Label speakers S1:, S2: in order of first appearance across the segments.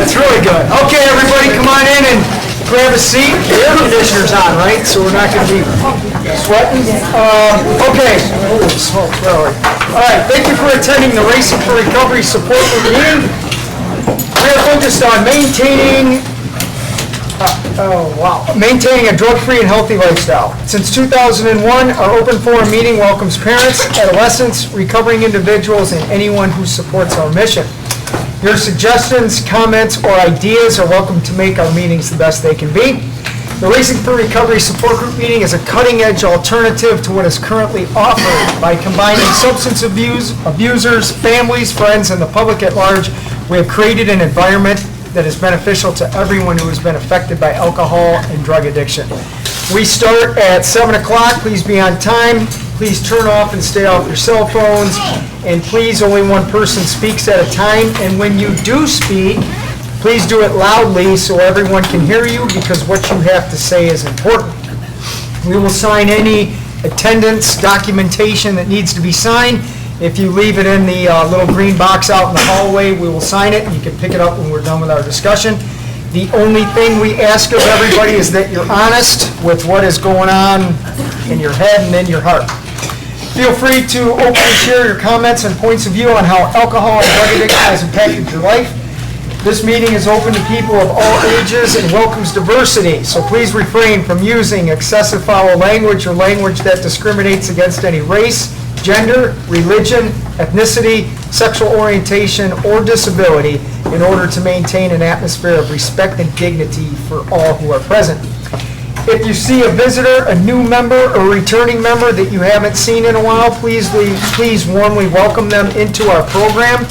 S1: That's really good. Okay, everybody, come on in and grab a seat. The air conditioner's on, right? So we're not going to be sweating. Okay. Holy smoke, really. All right, thank you for attending the Racing for Recovery Support Group meeting. We are focused on maintaining a drug-free and healthy lifestyle. Since 2001, our open forum meeting welcomes parents, adolescents, recovering individuals, and anyone who supports our mission. Your suggestions, comments, or ideas are welcome to make our meetings the best they can be. The Racing for Recovery Support Group meeting is a cutting-edge alternative to what is currently offered. By combining substance abusers, families, friends, and the public at large, we have created an environment that is beneficial to everyone who has been affected by alcohol and drug addiction. We start at 7 o'clock. Please be on time. Please turn off and stay off your cell phones. And please, only one person speaks at a time. And when you do speak, please do it loudly so everyone can hear you, because what you have to say is important. We will sign any attendance documentation that needs to be signed. If you leave it in the little green box out in the hallway, we will sign it, and you can pick it up when we're done with our discussion. The only thing we ask of everybody is that you're honest with what is going on in your head and in your heart. Feel free to openly share your comments and points of view on how alcohol and drug addiction has impacted your life. This meeting is open to people of all ages and welcomes diversity, so please refrain from using excessive foul language or language that discriminates against any race, gender, religion, ethnicity, sexual orientation, or disability in order to maintain an atmosphere of respect and dignity for all who are present. If you see a visitor, a new member, or returning member that you haven't seen in a while, please warmly welcome them into our program.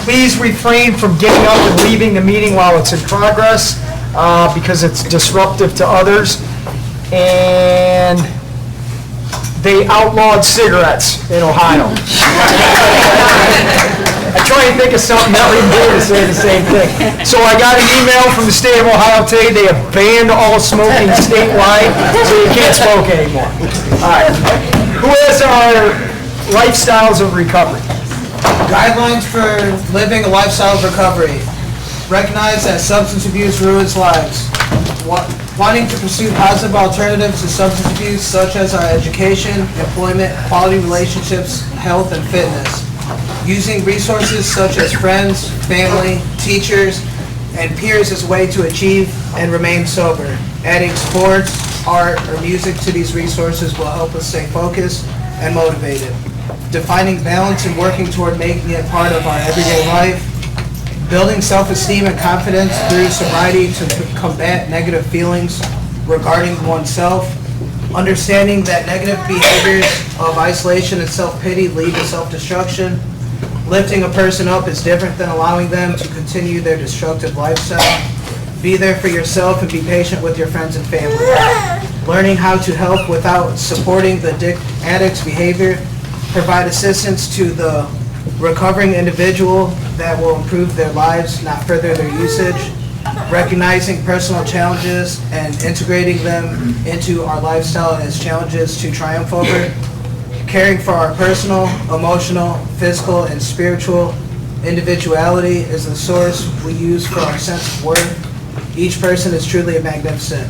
S1: Please refrain from getting up and leaving the meeting while it's in progress because it's disruptive to others. And they outlawed cigarettes in Ohio. I try and think of something that we can do to say the same thing. So I got an email from the state of Ohio today. They have banned all smoking statewide, so you can't smoke anymore. All right. Who has our lifestyles of recovery?
S2: Guidelines for living a lifestyle of recovery. Recognize that substance abuse ruins lives. Wanting to pursue positive alternatives to substance abuse, such as our education, employment, quality relationships, health, and fitness. Using resources such as friends, family, teachers, and peers as a way to achieve and remain sober. Adding sports, art, or music to these resources will help us stay focused and motivated. Defining balance and working toward making it part of our everyday life. Building self-esteem and confidence through sobriety to combat negative feelings regarding oneself. Understanding that negative behaviors of isolation and self-pity lead to self-destruction. Lifting a person up is different than allowing them to continue their destructive lifestyle. Be there for yourself and be patient with your friends and family. Learning how to help without supporting the addict's behavior. Provide assistance to the recovering individual that will improve their lives, not further their usage. Recognizing personal challenges and integrating them into our lifestyle as challenges to triumph over. Caring for our personal, emotional, physical, and spiritual individuality is the source we use for our sense of worth. Each person is truly magnificent.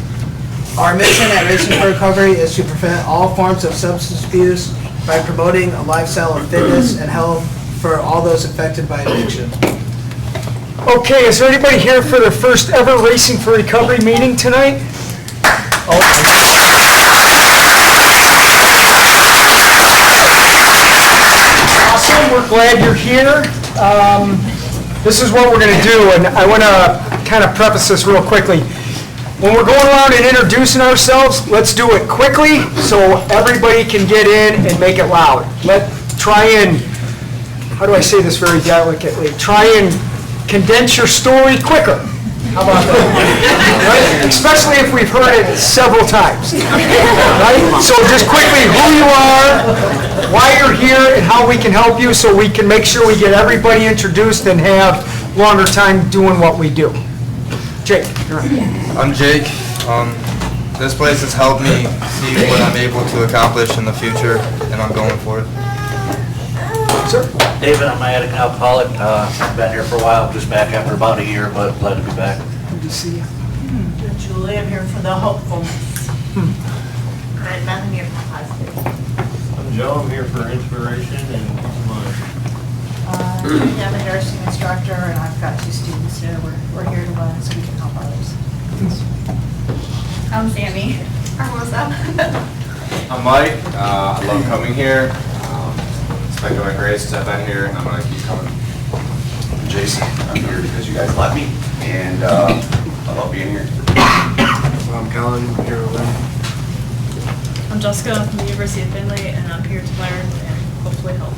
S2: Our mission at Racing for Recovery is to prevent all forms of substance abuse by promoting a lifestyle of fitness and health for all those affected by addiction.
S1: Okay, is there anybody here for the first ever Racing for Recovery meeting tonight? Awesome, we're glad you're here. This is what we're going to do, and I want to kind of preface this real quickly. When we're going around and introducing ourselves, let's do it quickly so everybody can get in and make it loud. Try and, how do I say this very delicately? Try and condense your story quicker. How about that? Right? Especially if we've heard it several times. Right? So just quickly, who you are, why you're here, and how we can help you so we can make sure we get everybody introduced and have longer time doing what we do. Jake.
S3: I'm Jake. This place has helped me see what I'm able to accomplish in the future, and I'm going for it.
S1: Sir?
S4: David, I'm an alcoholic. Been here for a while, just back after about a year, but glad to be back.
S1: Good to see you.
S5: Julie, I'm here for the hopefulness. And I'm here for positive.
S6: I'm Joe, I'm here for inspiration and money.
S5: I'm a nursing instructor and I've got 2 students here. We're here to learn so we can help others. I'm Sammy.
S3: I'm Mike. I love coming here. It's been going great since I've been here, and I'm gonna keep coming.
S7: I'm Jason. I'm here because you guys let me, and I love being here.
S3: I'm Colin. I'm here to learn.
S8: I'm Jessica from the University of Findlay, and I'm here to learn and hopefully help.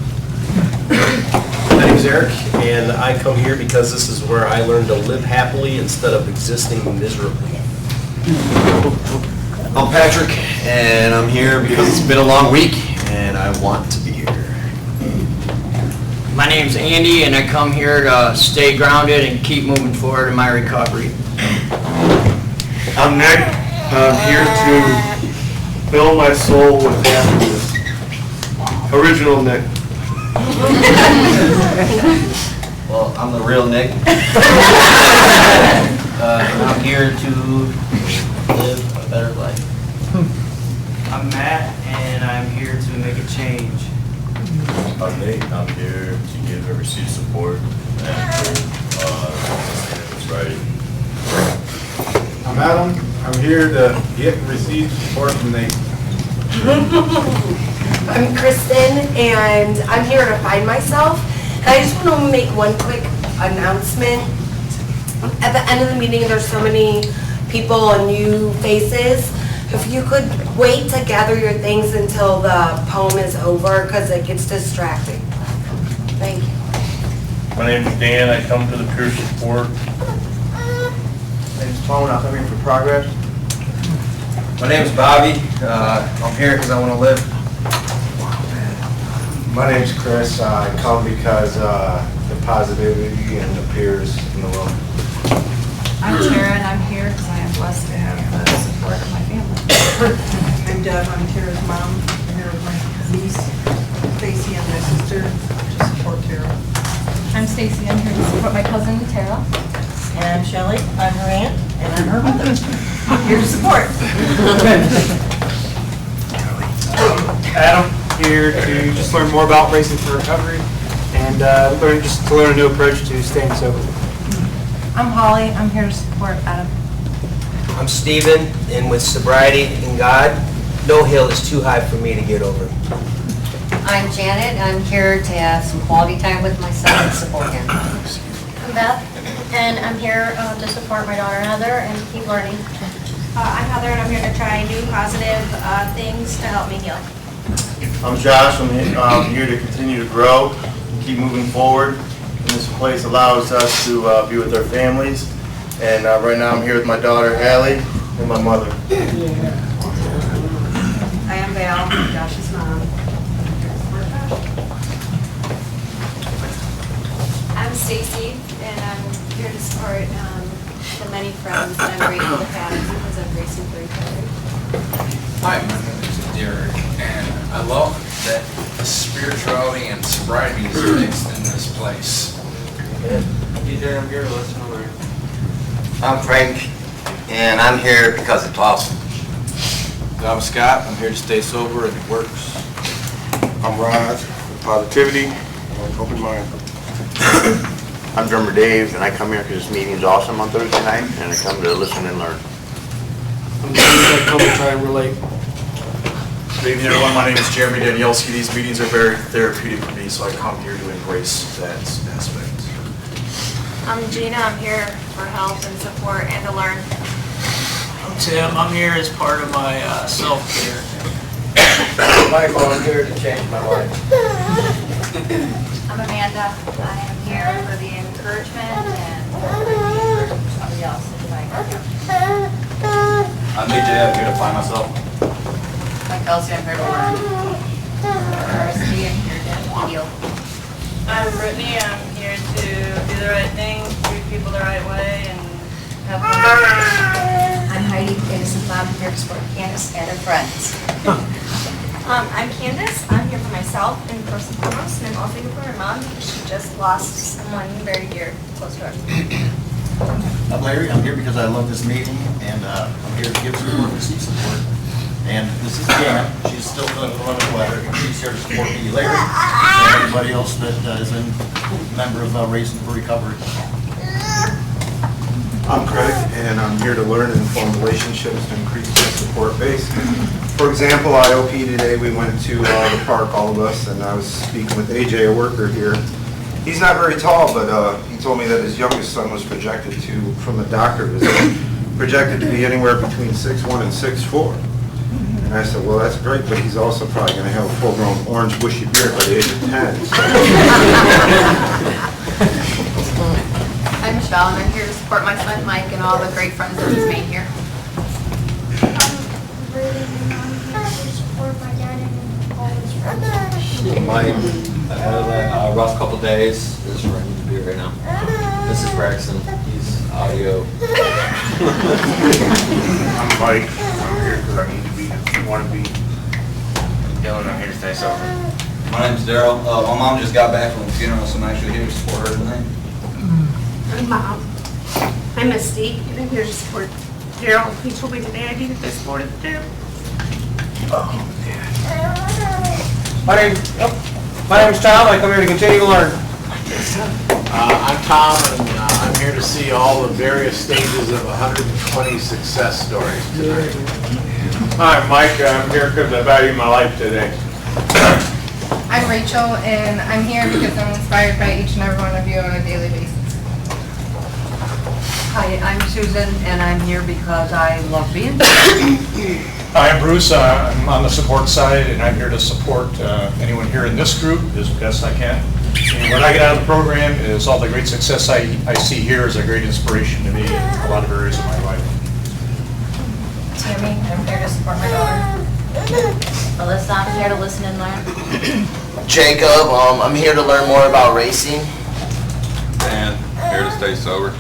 S9: My name's Eric, and I come here because this is where I learn to live happily instead of existing miserably.
S7: I'm Patrick, and I'm here because it's been a long week, and I want to be here.
S10: My name's Andy, and I come here to stay grounded and keep moving forward in my recovery.
S6: I'm Nick. I'm here to fill my soul with happiness. Original Nick.
S7: Well, I'm the real Nick.
S10: I'm here to live a better life. I'm Matt, and I'm here to make a change.
S6: I'm Nate. I'm here to give and receive support and for right.
S3: I'm Adam. I'm here to get and receive support from Nate.
S11: I'm Kristen, and I'm here to find myself. And I just want to make one quick announcement. At the end of the meeting, there's so many people and new faces. If you could wait to gather your things until the poem is over, because it gets distracting. Thank you.
S6: My name is Dan. I come to the peer support.
S3: My name's Tone. I'm here for progress. My name's Bobby. I'm here because I want to live.
S12: My name's Chris. I come because the positivity and the peers in the room.
S5: I'm Tara and I'm here because I am blessed to have the support of my family.
S13: I'm Deb. I'm Tara's mom. I'm here with my niece, Stacy, and my sister to support Tara.
S8: I'm Stacy. I'm here to support my cousin Tara.
S5: And I'm Shelley. I'm her aunt and I'm her mother. I'm here to support.
S1: Adam, here to just learn more about Racing for Recovery and learn a new approach to staying sober.
S5: I'm Holly. I'm here to support Adam.
S2: I'm Steven, and with sobriety and God, no hill is too high for me to get over.
S14: I'm Janet. I'm here to have some quality time with my son and support him.
S8: I'm Beth, and I'm here to support my daughter Heather and keep learning. I'm Heather, and I'm here to try new positive things to help me heal.
S6: I'm Josh. I'm here to continue to grow and keep moving forward. And this place allows us to be with our families. And right now I'm here with my daughter Hallie and my mother.
S13: I am Val, Josh's mom.
S8: I'm Stacy, and I'm here to support the many friends that I'm grateful to have because of Racing for Recovery.
S15: Hi, my name is Derek, and I love that spirituality and sobriety is mixed in this place.
S3: DJ, I'm here to listen to learn.
S7: I'm Frank, and I'm here because it's awesome.
S3: I'm Scott. I'm here to stay sober, and it works.
S6: I'm Raj with positivity and an open mind.
S7: I'm drummer Dave, and I come here because this meeting's awesome on Thursday night, and I come to listen and learn.
S1: I'm James. I come to try and relate.
S16: Good evening, everyone. My name is Jeremy Danielski. These meetings are very therapeutic for me, so I come here to embrace that aspect.
S8: I'm Gina. I'm here for help and support and to learn.
S10: I'm Tim. I'm here as part of my self-care.
S2: Michael, I'm here to change my life.
S8: I'm Amanda. I am here for the encouragement and for somebody else in my
S7: I'm DJ. I'm here to find myself.
S14: I'm Kelsey. I'm here to learn.
S8: University. I'm here to heal.
S5: I'm Brittany. I'm here to do the right thing, treat people the right way, and have fun.
S14: I'm Heidi, innocent mom, here to support Candace and her friends.
S8: I'm Candace. I'm here for myself and first and foremost, and I'm also here for my mom because she just lost someone very dear, close to her.
S17: I'm Larry, I'm here because I love this meeting, and I'm here to give support, receive support. And this is Jan, she's still doing the running letter, and she's here to support me, Larry, and everybody else that is a member of Racing for Recovery.
S12: I'm Craig, and I'm here to learn and form relationships to increase my support base. For example, IOP today, we went to the park, all of us, and I was speaking with AJ, a worker here. He's not very tall, but he told me that his youngest son was projected to, from the doctor visit, projected to be anywhere between 6'1" and 6'4". And I said, well, that's great, but he's also probably going to have a full-grown orange bushy beard by the age of 10.
S18: I'm Michelle, and I'm here to support my son Mike and all the great friends that he's made here.
S19: Mike, I've had a rough couple days. This is where I need to be right now. This is Braxton. He's audio.
S20: I'm Mike. I'm here because I need to be, want to be. Dylan, I'm here to stay sober.
S19: My name's Daryl. My mom just got back from the funeral, so I'm actually here to support her tonight.
S11: I'm Mom. I'm Misty, and I'm here to support Daryl. He told me today I needed this more than too.
S1: My name is Tom, I come here to continue to learn.
S21: I'm Tom, and I'm here to see all the various stages of 120 success stories tonight.
S20: Hi, Mike. I'm here because I value my life today.
S18: I'm Rachel, and I'm here because I'm inspired by each and every one of you on a daily basis.
S14: Hi, I'm Susan, and I'm here because I love being
S22: Hi, I'm Bruce. I'm on the support side, and I'm here to support anyone here in this group as best I can. And what I get out of the program is all the great success I see here is a great inspiration to me in a lot of areas of my life.
S18: Tammy, I'm here to support my daughter.
S23: Melissa, I'm here to listen and learn.
S24: Jacob, I'm here to learn more about racing.
S25: Dan, here to stay sober.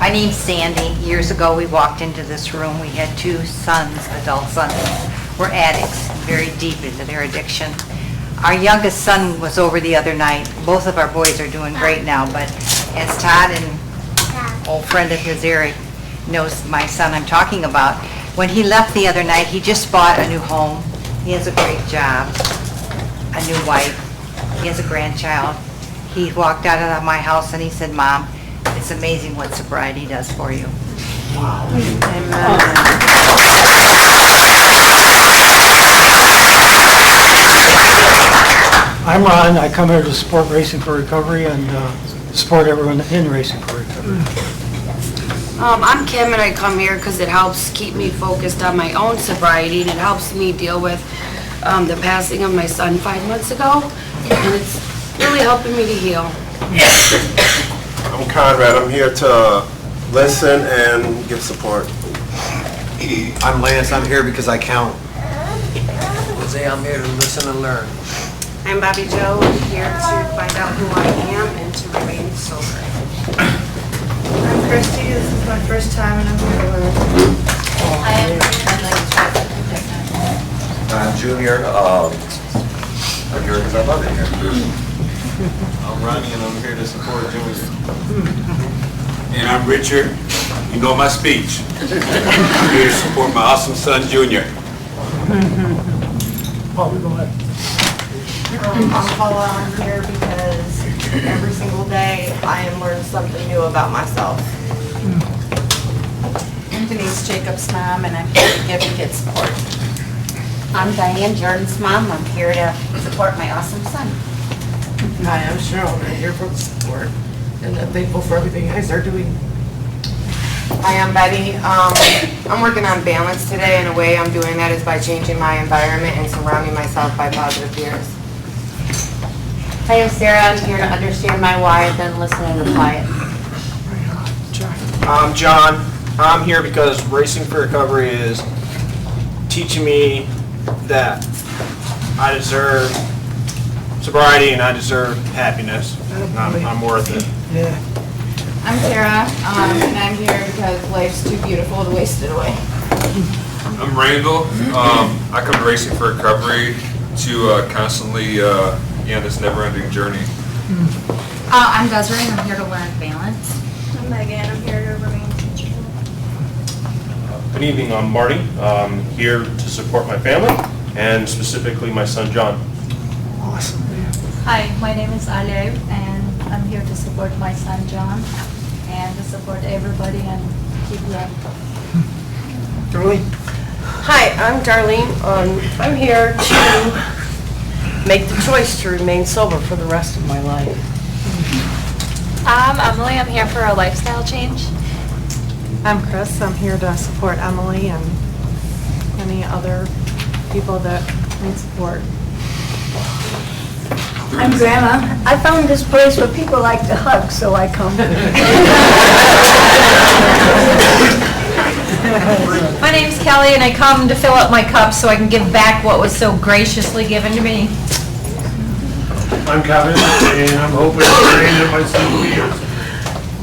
S14: My name's Sandy. Years ago, we walked into this room. We had two sons, adult sons, were addicts, very deep into their addiction. Our youngest son was over the other night. Both of our boys are doing great now, but as Todd and old friend of his, Eric, knows my son I'm talking about, when he left the other night, he just bought a new home. He has a great job, a new wife. He has a grandchild. He walked out of my house and he said, Mom, it's amazing what sobriety does for you. Wow. Amen.
S1: I'm Ron, I come here to support Racing for Recovery and support everyone in Racing for Recovery.
S11: I'm Kim, and I come here because it helps keep me focused on my own sobriety, and it helps me deal with the passing of my son 5 months ago, and it's really helping me to heal.
S12: I'm Conrad. I'm here to listen and give support.
S26: I'm Lance. I'm here because I count. Jose, I'm here to listen and learn.
S11: I'm Bobby Joe. I'm here to find out who I am and to remain sober.
S13: I'm Christy. This is my first time, and I'm here to learn.
S19: I'm Junior. I'm here because I love it here.
S20: I'm Ronnie, and I'm here to support Junior. And I'm Richard. You know my speech. I'm here to support my awesome son, Junior.
S1: Paul, go ahead.
S11: I'm Paula. I'm here because every single day I am learning something new about myself.
S18: I'm Denise Jacobs' mom, and I'm here to give and get support.
S14: I'm Diane Jordan's mom. I'm here to support my awesome son.
S13: Hi, I'm Cheryl, and I'm here for the support, and I'm thankful for everything you guys are doing.
S11: Hi, I'm Betty. I'm working on balance today, and a way I'm doing that is by changing my environment and surrounding myself by positive peers.
S14: Hi, I'm Sarah. I'm here to understand my why and then listen and apply it.
S27: I'm John. I'm here because Racing for Recovery is teaching me that I deserve sobriety and I deserve happiness. And I'm worth it.
S1: Yeah.
S18: I'm Tara, and I'm here because life's too beautiful to waste it away.
S25: I'm Randall. I come to Racing for Recovery to constantly be on this never-ending journey.
S23: I'm Desiree, and I'm here to learn balance.
S8: I'm Megan, I'm here to remain teachable.
S3: Good evening, I'm Marty. I'm here to support my family, and specifically my son, John.
S1: Awesome.
S4: Hi, my name is Alev, and I'm here to support my son John and to support everybody and keep love.
S1: Darlene?
S6: Hi, I'm Darlene. I'm here to make the choice to remain sober for the rest of my life.
S9: I'm Emily. I'm here for a lifestyle change.
S10: I'm Chris. I'm here to support Emily and any other people that need support.
S15: I'm Grandma. I found this place where people like to hug, so I come.
S16: My name's Kelly, and I come to fill up my cup so I can give back what was so graciously given to me.
S3: I'm Kevin, and I'm hoping to end up my school years.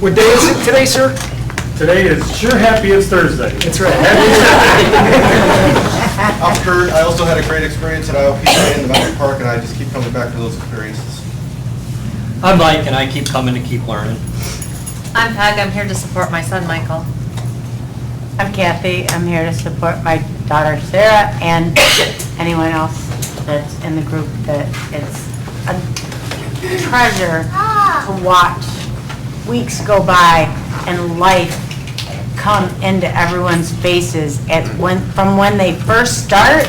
S1: What day is it today, sir?
S3: Today is sure happy it's Thursday.
S1: That's right.
S12: I'm Kurt. I also had a great experience at IOP in the Mountain Park, and I just keep coming back to those experiences.
S28: I'm Mike, and I keep coming to keep learning.
S23: I'm Peg. I'm here to support my son Michael.
S29: I'm Kathy. I'm here to support my daughter Sarah and anyone else that's in the group. That it's a treasure to watch weeks go by and life come into everyone's faces from when they first start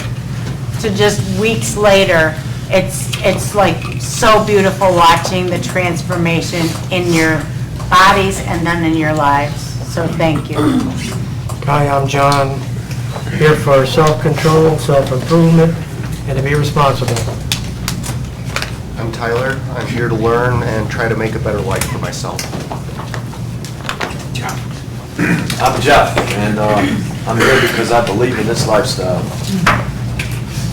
S29: to just weeks later. It's like so beautiful watching the transformation in your bodies and then in your lives. So thank you.
S30: Hi, I'm John, here for self-control, self-improvement, and to be responsible.
S31: I'm Tyler. I'm here to learn and try to make a better life for myself.
S32: I'm Jeff, and I'm here because I believe in this lifestyle.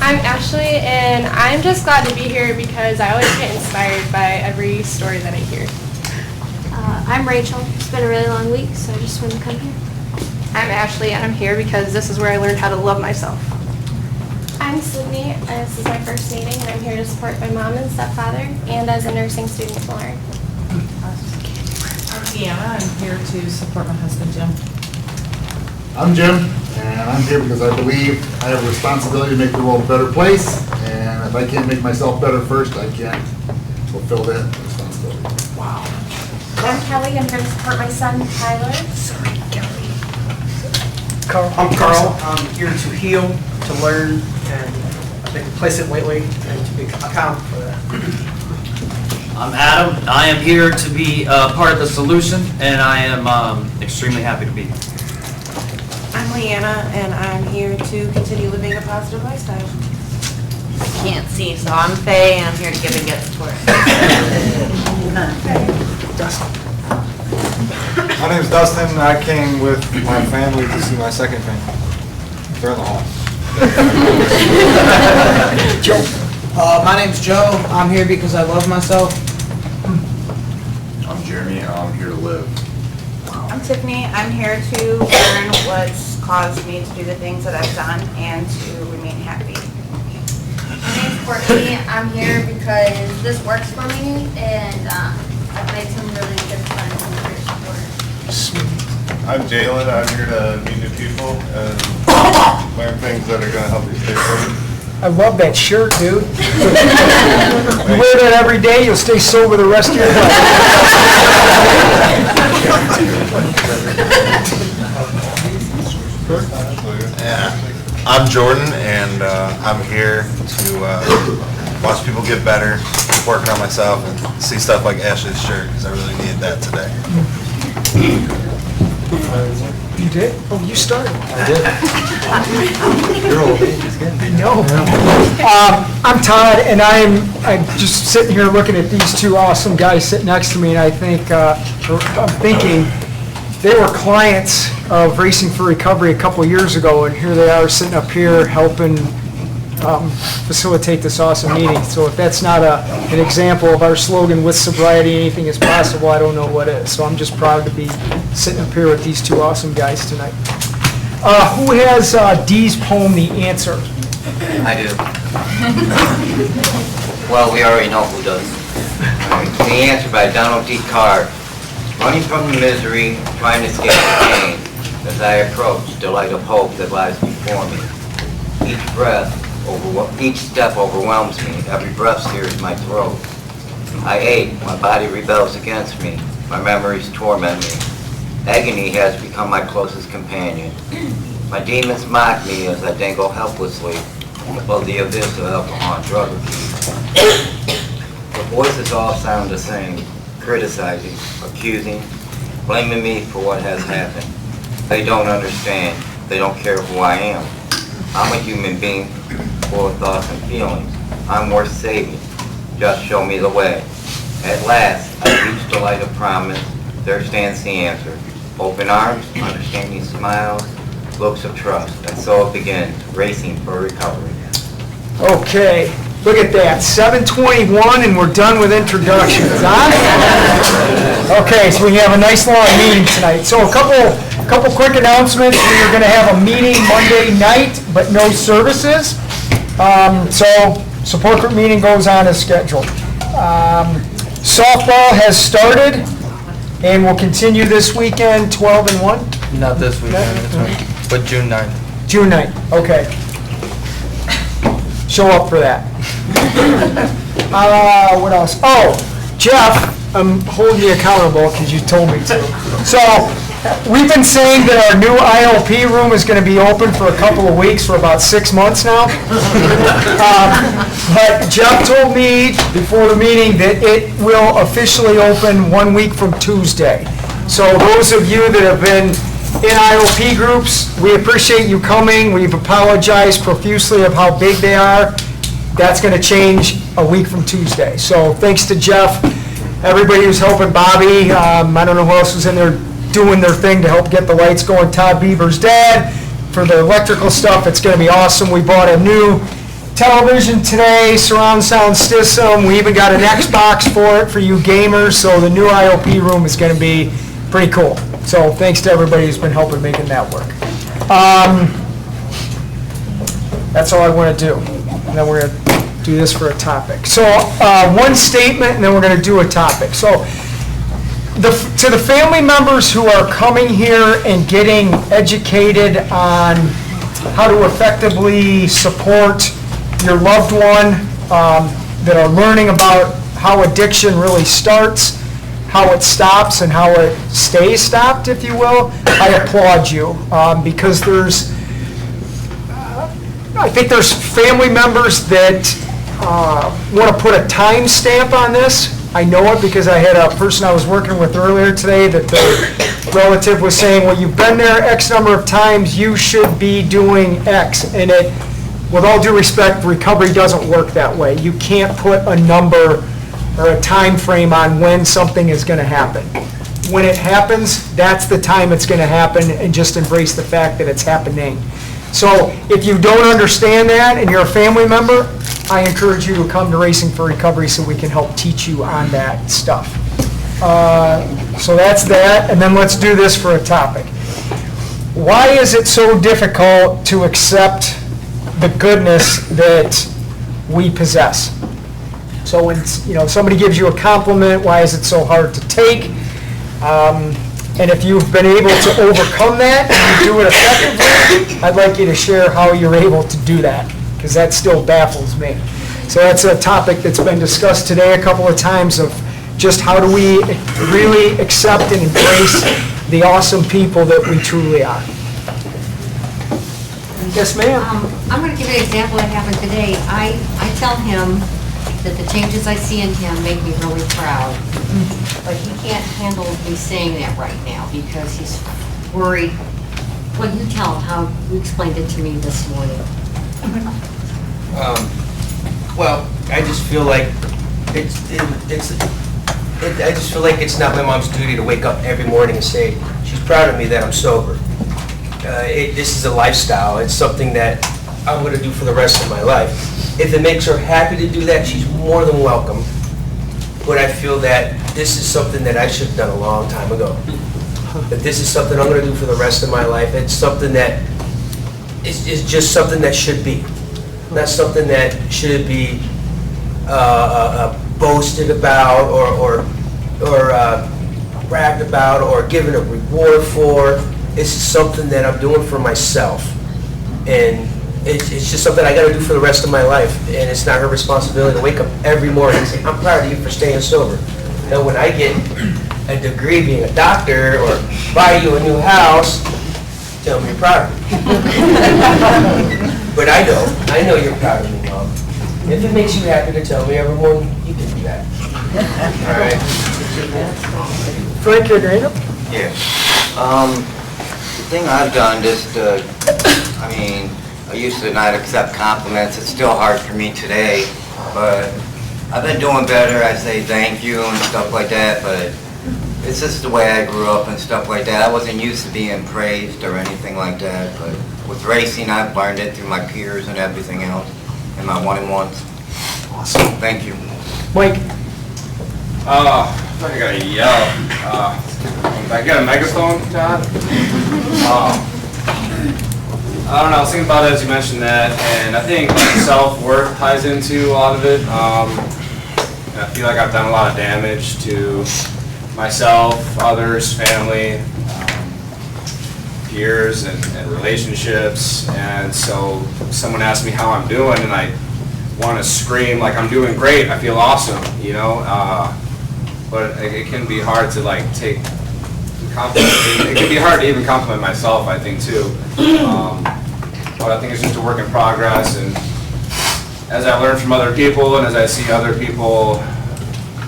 S33: I'm Ashley, and I'm just glad to be here because I always get inspired by every story that I hear.
S8: I'm Rachel. It's been a really long week, so I just wanted to come here.
S33: I'm Ashley, and I'm here because this is where I learned how to love myself.
S8: I'm Sydney. This is my first meeting, and I'm here to support my mom and stepfather, and as a nursing student to learn.
S34: I'm Deanna. I'm here to support my husband, Jim.
S35: I'm Jim, and I'm here because I believe I have a responsibility to make the world a better place, and if I can't make myself better first, I can't fulfill that responsibility.
S8: Wow. I'm Kelly. I'm here to support my son, Tyler. Sorry, Kelly.
S27: I'm Carl. I'm here to heal, to learn, and make a place it lately, and to be accountable for that.
S28: I'm Adam. I am here to be part of the solution, and I am extremely happy to be here.
S11: I'm Leanna, and I'm here to continue living a positive lifestyle.
S29: I can't see, so I'm Faye, and I'm here to give and get support.
S12: My name's Dustin. I came with my family to see my second family. They're in the hall.
S2: Joe. My name's Joe. I'm here because I love myself.
S36: I'm Jeremy, and I'm here to live.
S29: I'm Tiffany. I'm here to learn what's caused me to do the things that I've done and to remain happy.
S8: My name's Courtney. I'm here because this works for me, and I've made some really good friends and great support.
S12: I'm Jalen. I'm here to meet new people and learn things that are going to help you stay sober.
S1: I love that shirt, dude. You wear that every day, you'll stay sober the rest of your life.
S12: Yeah. I'm Jordan, and I'm here to watch people get better, keep working on myself, and see stuff like Ashley's shirt, because I really needed that today.
S1: You did? Oh, you started.
S12: I did.
S1: You're old. I know. I'm Todd, and I'm just sitting here looking at these two awesome guys sitting next to me, and I'm thinking they were clients of Racing for Recovery a couple of years ago, and here they are sitting up here helping facilitate this awesome meeting. So if that's not an example of our slogan, with sobriety, anything is possible, I don't know what is. So I'm just proud to be sitting up here with these two awesome guys tonight. Who has Dee's poem, The Answer?
S4: I do. Well, we already know who does. The Answer by Donald D. Carr. Running from the misery, trying to escape the pain, as I approach the light of hope that lies before me. Each step overwhelms me. Every breath sears my throat. I ache. My body rebels against me. My memories torment me. Agony has become my closest companion. My demons mock me as I dangle helplessly above the abyss of alcohol and drug abuse. The voices all sound the same, criticizing, accusing, blaming me for what has happened. They don't understand. They don't care who I am. I'm a human being full of thoughts and feelings. I'm worth saving. Just show me the way. At last, I reach the light of promise. There stands the answer. Open arms, understanding smiles, looks of trust. And so it begins, racing for recovery.
S1: Okay, look at that, 7:21 and we're done with introductions, huh? Okay, so we have a nice long meeting tonight. So a couple quick announcements. We are going to have a meeting Monday night, but no services. So support group meeting goes on as scheduled. Softball has started and will continue this weekend, 12 and 1?
S5: Not this weekend, but June 9th.
S1: June 9th, okay. Show up for that. What else? Oh, Jeff, I'm holding you accountable because you told me to. So, we've been saying that our new ILP room is going to be open for a couple of weeks, for about 6 months now. But Jeff told me before the meeting that it will officially open 1 week from Tuesday. So those of you that have been in IOP groups, we appreciate you coming. We've apologized profusely of how big they are. That's going to change a week from Tuesday. So thanks to Jeff, everybody who's helping Bobby. I don't know who else was in there doing their thing to help get the lights going. Todd Beaver's dad for the electrical stuff. It's going to be awesome. We bought a new television today, surround sound system. We even got an Xbox for it for you gamers. So the new IOP room is going to be pretty cool. So thanks to everybody who's been helping making that work. That's all I want to do. And then we're going to do this for a topic. So one statement, and then we're going to do a topic. So to the family members who are coming here and getting educated on how to effectively support your loved one, that are learning about how addiction really starts, how it stops, and how it stays stopped, if you will, I applaud you, because I think there's family members that want to put a time stamp on this. I know it because I had a person I was working with earlier today that the relative was saying, well, you've been there X number of times, you should be doing X. And it, with all due respect, recovery doesn't work that way. You can't put a number or a time frame on when something is going to happen. When it happens, that's the time it's going to happen, and just embrace the fact that it's happening. So if you don't understand that and you're a family member, I encourage you to come to Racing for Recovery so we can help teach you on that stuff. So that's that, and then let's do this for a topic. Why is it so difficult to accept the goodness that we possess? So when somebody gives you a compliment, why is it so hard to take? And if you've been able to overcome that and you do it effectively, I'd like you to share how you're able to do that, because that still baffles me. So that's a topic that's been discussed today a couple of times, of just how do we really accept and embrace the awesome people that we truly are. Yes, ma'am.
S6: I'm going to give you an example that happened today. I tell him that the changes I see in him make me really proud. But he can't handle me saying that right now because he's worried. Well, you tell him how you explained it to me this morning.
S7: Well, I just feel like I just feel like it's not my mom's duty to wake up every morning and say she's proud of me that I'm sober. This is a lifestyle. It's something that I'm going to do for the rest of my life. If it makes her happy to do that, she's more than welcome. But I feel that this is something that I should have done a long time ago. that this is something I'm going to do for the rest of my life. It's something that is just something that should be. Not something that should be boasted about or bragged about or given a reward for. It's something that I'm doing for myself. And it's just something I got to do for the rest of my life. And it's not her responsibility to wake up every morning and say, I'm proud of you for staying sober. You know, when I get a degree being a doctor or buy you a new house, tell me you're proud of me. But I know you're proud of me, Mom. If it makes you happy to tell me every morning, you can do that. All right?
S1: Frank, you're agreeing?
S4: Yeah. The thing I've done just to, I used to not accept compliments. It's still hard for me today, but I've been doing better. I say thank you and stuff like that, but it's just the way I grew up and stuff like that. I wasn't used to being praised or anything like that, but with racing, I've learned it through my peers and everything else, and my one-on-ones. Awesome. Thank you.
S1: Mike?
S9: I gotta yell. I got a megaphone, John? I don't know, I was thinking about it as you mentioned that, and I think like, self-worth ties into a lot of it. And I feel like I've done a lot of damage to myself, others, family, peers, and relationships. And so someone asked me how I'm doing, and I want to scream like I'm doing great, I feel awesome, you know? But it can be hard to like take compliment. It can be hard to even compliment myself, I think, too. But I think it's just a work in progress, and as I learn from other people and as I see other people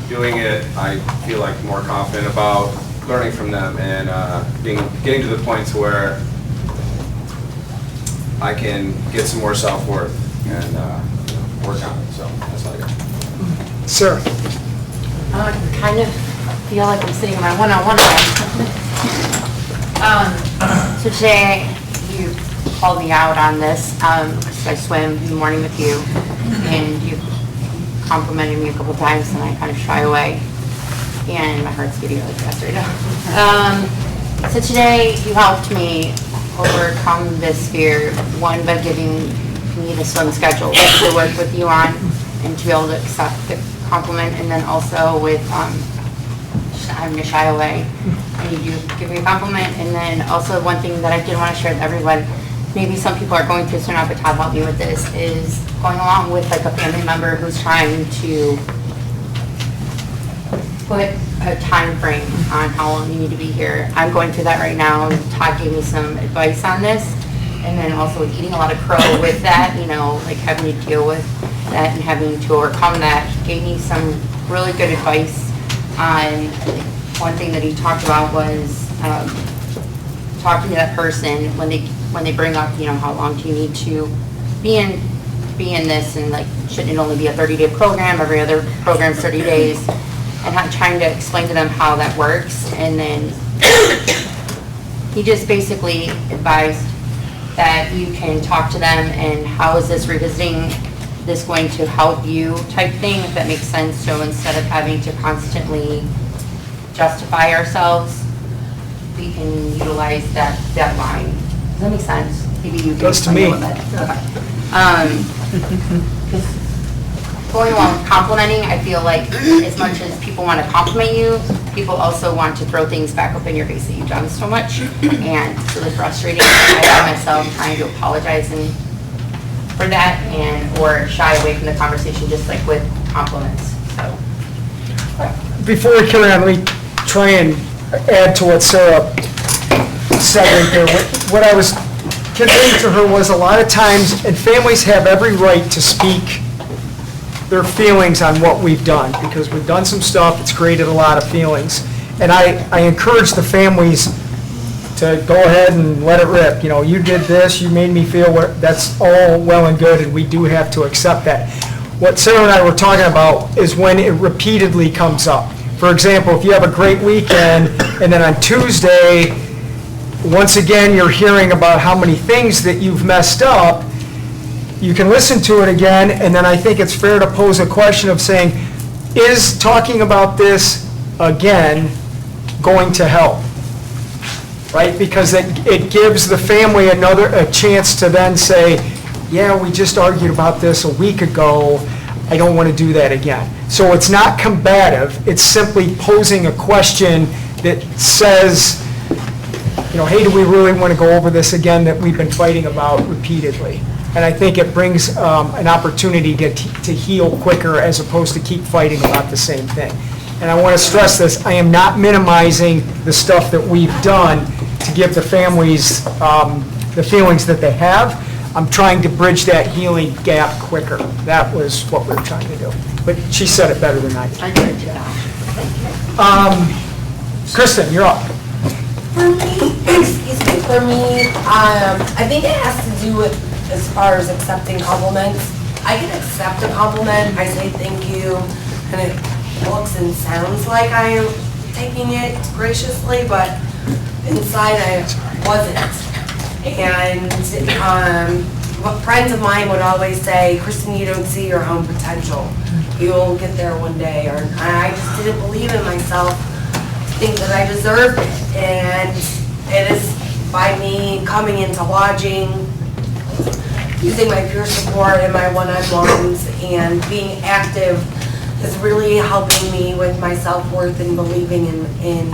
S9: doing it, I feel like more confident about learning from them and getting to the point to where I can get some more self-worth and work on it. So that's all I got.
S1: Sarah?
S29: I kind of feel like I'm sitting in my one-on-one. So today, you called me out on this, because I swim in the morning with you, and you complimented me a couple times, and I kind of shy away, and my heart's beating really fast right now. So today, you helped me overcome this fear, one, by giving me the swim schedule to work with you on, and to be able to accept the compliment, and then also with having to shy away, and you do give me a compliment. And then also one thing that I did want to share with everyone, maybe some people are going through this or not, but Todd helped me with this, is going along with like a family member who's trying to put a time frame on how long you need to be here. I'm going through that right now, and Todd gave me some advice on this, and then also with eating a lot of crow with that, you know, like having to deal with that and having to overcome that. He gave me some really good advice on, one thing that he talked about was talking to that person when they bring up, you know, how long do you need to be in this, and like, shouldn't it only be a 30-day program, every other program's 30 days, and trying to explain to them how that works. And then he just basically advised that you can talk to them and how is this revisiting this going to help you type thing, if that makes sense. So instead of having to constantly justify ourselves, we can utilize that line. Does that make sense? Maybe you can.
S1: Does to me.
S29: Okay. Going along with complimenting, I feel like as much as people want to compliment you, people also want to throw things back up in your face that you've done so much, and it's really frustrating. I find myself trying to apologize for that, or shy away from the conversation, just like with compliments. So.
S1: Before we carry on, let me try and add to what Sarah said right there. What I was conveying to her was, a lot of times, and families have every right to speak their feelings on what we've done, because we've done some stuff, it's created a lot of feelings. And I encourage the families to go ahead and let it rip. You know, you did this, you made me feel, that's all well and good, and we do have to accept that. What Sarah and I were talking about is when it repeatedly comes up. For example, if you have a great weekend, and then on Tuesday, once again, you're hearing about how many things that you've messed up, you can listen to it again, and then I think it's fair to pose a question of saying, is talking about this again going to help? right? Because it gives the family a chance to then say, yeah, we just argued about this a week ago, I don't want to do that again. So it's not combative, it's simply posing a question that says, hey, do we really want to go over this again that we've been fighting about repeatedly? And I think it brings an opportunity to heal quicker as opposed to keep fighting about the same thing. And I want to stress this, I am not minimizing the stuff that we've done to give the families the feelings that they have. I'm trying to bridge that healing gap quicker. That was what we're trying to do. But she said it better than I did.
S6: I did, yeah.
S1: Kristen, you're up.
S11: For me, I think it has to do with as far as accepting compliments. I can accept a compliment, I say thank you, and it looks and sounds like I am taking it graciously, but inside I wasn't. And friends of mine would always say, Kristen, you don't see your own potential. You'll get there one day. Or I just didn't believe in myself, think that I deserved it. And it is by me coming into lodging, using my peer support and my one-on-ones, and being active is really helping me with my self-worth and believing in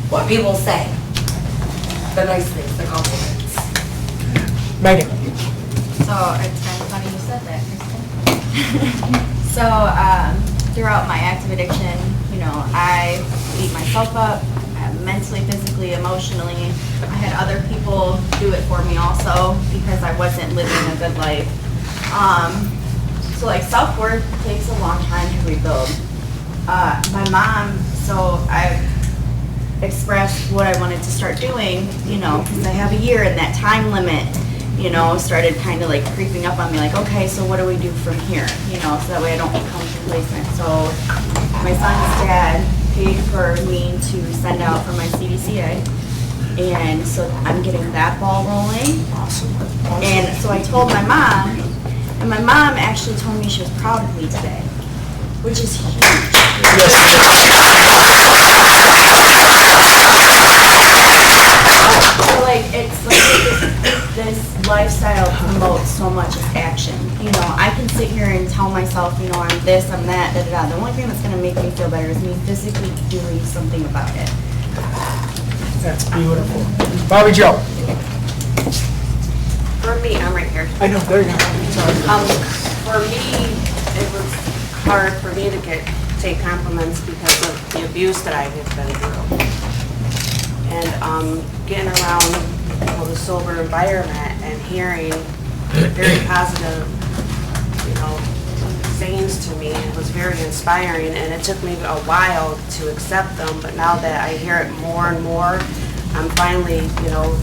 S11: what people say. The nice things, the compliments.
S1: Megan.
S23: So it's kind of funny you said that, Kristen. So throughout my active addiction, I beat myself up mentally, physically, emotionally. I had other people do it for me also because I wasn't living a good life. So like self-worth takes a long time to rebuild. My mom, so I expressed what I wanted to start doing, because I have a year and that time limit, started kind of like creeping up on me, like, okay, so what do we do from here? So that way I don't become complacent. So my son's dad paid for me to send out for my CDCA. And so I'm getting that ball rolling.
S1: Awesome.
S23: And so I told my mom, and my mom actually told me she was proud of me today, which is huge. So like, it's like this lifestyle promotes so much action. I can sit here and tell myself, I'm this, I'm that, da-da-da. The only thing that's gonna make me feel better is me physically doing something about it.
S1: That's beautiful. Bobby Joe.
S11: For me, I'm right here.
S1: I know, there you go.
S11: For me, it was hard for me to take compliments because of the abuse that I had been through. And getting around the sober environment and hearing very positive, sayings to me, it was very inspiring, and it took me a while to accept them, but now that I hear it more and more, I'm finally, well,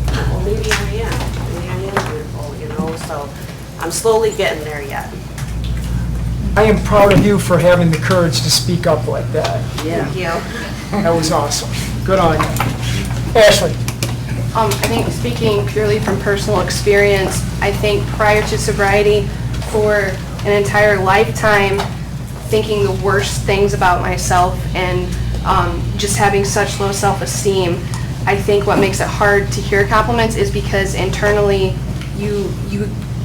S11: maybe I am beautiful, so I'm slowly getting there yet.
S1: I am proud of you for having the courage to speak up like that.
S11: Yeah. Thank you.
S1: That was awesome. Good on you. Ashley.
S33: I think speaking purely from personal experience, I think prior to sobriety, for an entire lifetime, thinking the worst things about myself and just having such low self-esteem, I think what makes it hard to hear compliments is because internally you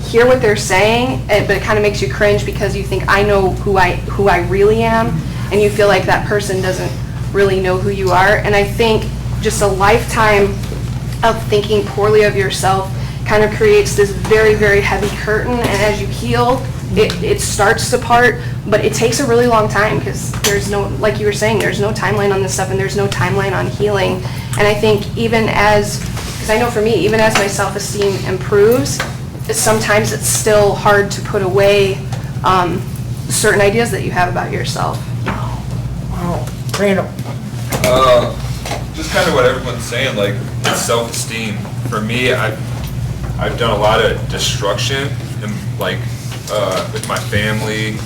S33: hear what they're saying, but it kind of makes you cringe because you think, I know who I really am, and you feel like that person doesn't really know who you are. And I think just a lifetime of thinking poorly of yourself kind of creates this very, very heavy curtain, and as you heal, it starts to part, but it takes a really long time because there's no, like you were saying, there's no timeline on this stuff and there's no timeline on healing. And I think because I know for me, even as my self-esteem improves, sometimes it's still hard to put away certain ideas that you have about yourself.
S1: Wow. Randall.
S3: Just kind of what everyone's saying, like it's self-esteem. For me, I've done a lot of destruction and with my family,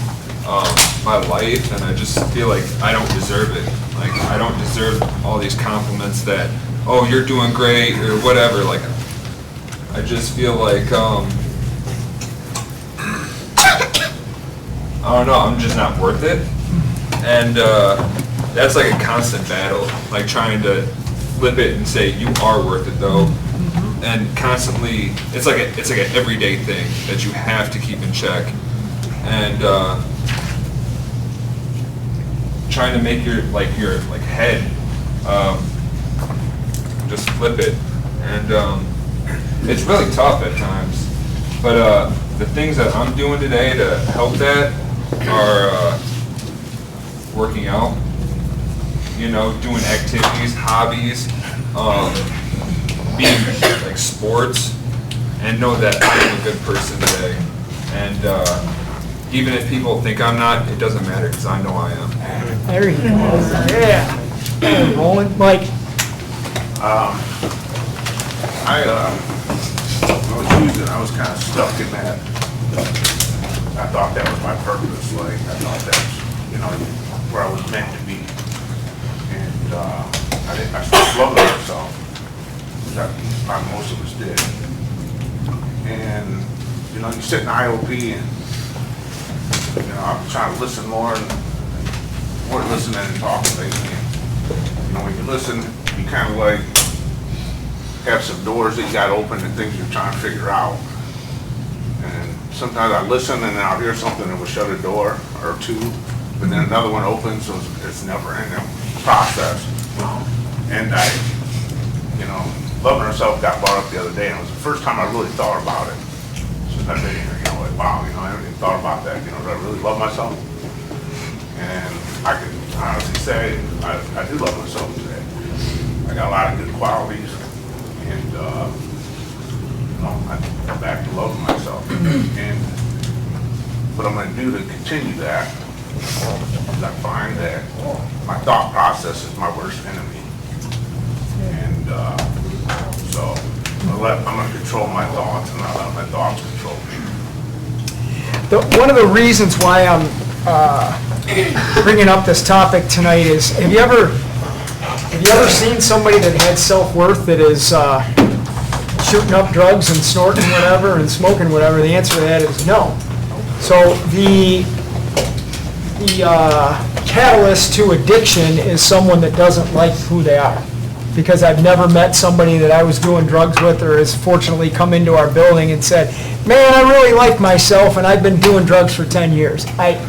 S3: my life, and I just feel like I don't deserve it. Like I don't deserve all these compliments that, oh, you're doing great or whatever. Like I just feel like I don't know, I'm just not worth it. And that's like a constant battle, like trying to flip it and say, you are worth it though. And constantly, it's like an everyday thing that you have to keep in check. And trying to make your head just flip it. And it's really tough at times. But the things that I'm doing today to help that are working out, doing activities, hobbies, being like sports, and know that I'm a good person today. And even if people think I'm not, it doesn't matter because I know I am.
S1: There you go. Yeah. Roland, Mike.
S10: I was kind of stuck in that. I thought that was my purpose. Like, I thought that's, where I was meant to be. And I stopped loving myself. That most of us did. And, you sit in IOP and, I'm trying to listen more and more listening and talking lately. And, when you listen, you kind of like have some doors that you got open and things you're trying to figure out. And sometimes I listen and then I'll hear something that will shut a door or two, but then another one opens, so it's never ending process. And loving herself got brought up the other day, and it was the first time I really thought about it. Since I've been here, like, wow, I haven't even thought about that. Do I really love myself? And I can honestly say I do love myself today. I got a lot of good qualities, and I'm back to loving myself. And what I'm going to do to continue that is I find that my thought process is my worst enemy. And so I'm going to control my thoughts and not let my thoughts control me.
S1: One of the reasons why I'm bringing up this topic tonight is, have you ever seen somebody that had self-worth that is shooting up drugs and snorting whatever and smoking whatever? The answer to that is no. So the catalyst to addiction is someone that doesn't like who they are. Because I've never met somebody that I was doing drugs with or has fortunately come into our building and said, man, I really like myself and I've been doing drugs for 10 years.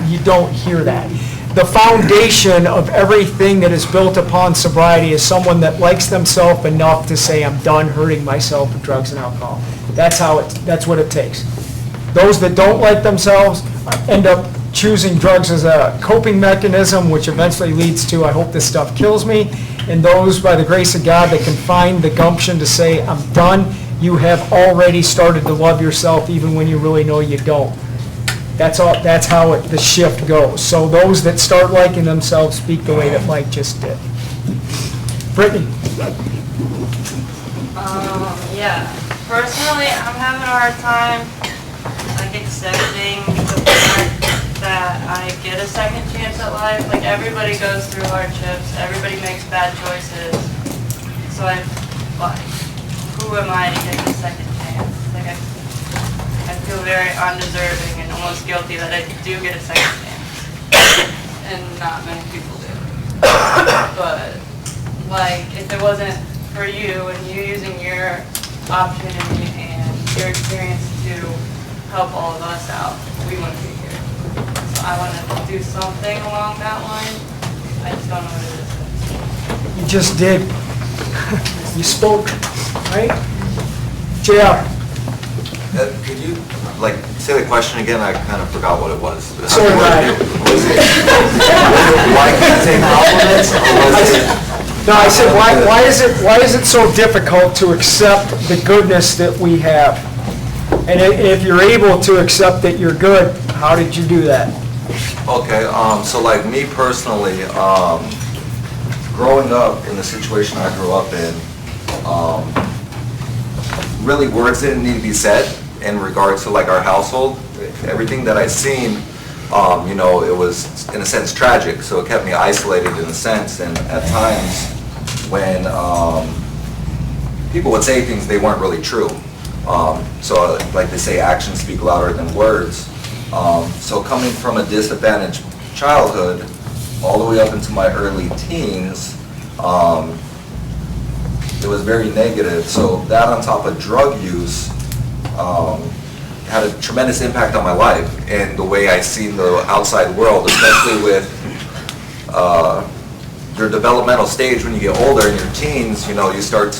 S1: You don't hear that. The foundation of everything that is built upon sobriety is someone that likes themselves enough to say, I'm done hurting myself with drugs and alcohol. That's what it takes. Those that don't like themselves end up choosing drugs as a coping mechanism, which eventually leads to, I hope this stuff kills me. And those, by the grace of God, that can find the gumption to say, I'm done, you have already started to love yourself even when you really know you don't. That's how the shift goes. So those that start liking themselves speak the way that Mike just did. Brittany.
S13: Yeah. Personally, I'm having a hard time accepting the fact that I get a second chance at life. Like, everybody goes through hardships, everybody makes bad choices. So who am I to get the second chance? Like, I feel very undeserving and almost guilty that I do get a second chance. And not many people do. But, if it wasn't for you and you using your opportunity and your experience to help all of us out, we wouldn't be here. So I want to do something along that line. I just don't know what it is.
S1: You just did. You spoke, right? JR.
S14: Could you, say the question again? I kind of forgot what it was.
S1: Sorry, Ryan.
S14: Was it why can't you take compliments? Or was it?
S1: No, I said, why is it so difficult to accept the goodness that we have? And if you're able to accept that you're good, how did you do that?
S14: Okay, so me personally, growing up in the situation I grew up in, really words didn't need to be said in regards to our household. Everything that I seen, it was in a sense tragic, so it kept me isolated in a sense. And at times when people would say things, they weren't really true. So like they say, actions speak louder than words. So coming from a disadvantaged childhood all the way up into my early teens, it was very negative. So that on top of drug use had a tremendous impact on my life and the way I seen the outside world, especially with your developmental stage when you get older in your teens. You know, you start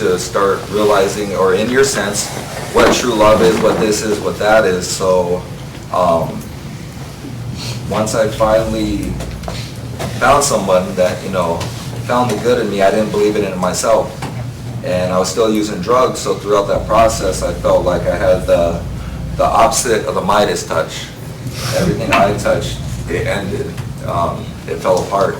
S14: realizing, or in your sense, what true love is, what this is, what that is. So once I finally found someone that, you know, found the good in me, I didn't believe it in myself. And I was still using drugs, so throughout that process, I felt like I had the opposite of the Midas touch. Everything I touched, it ended. It fell apart.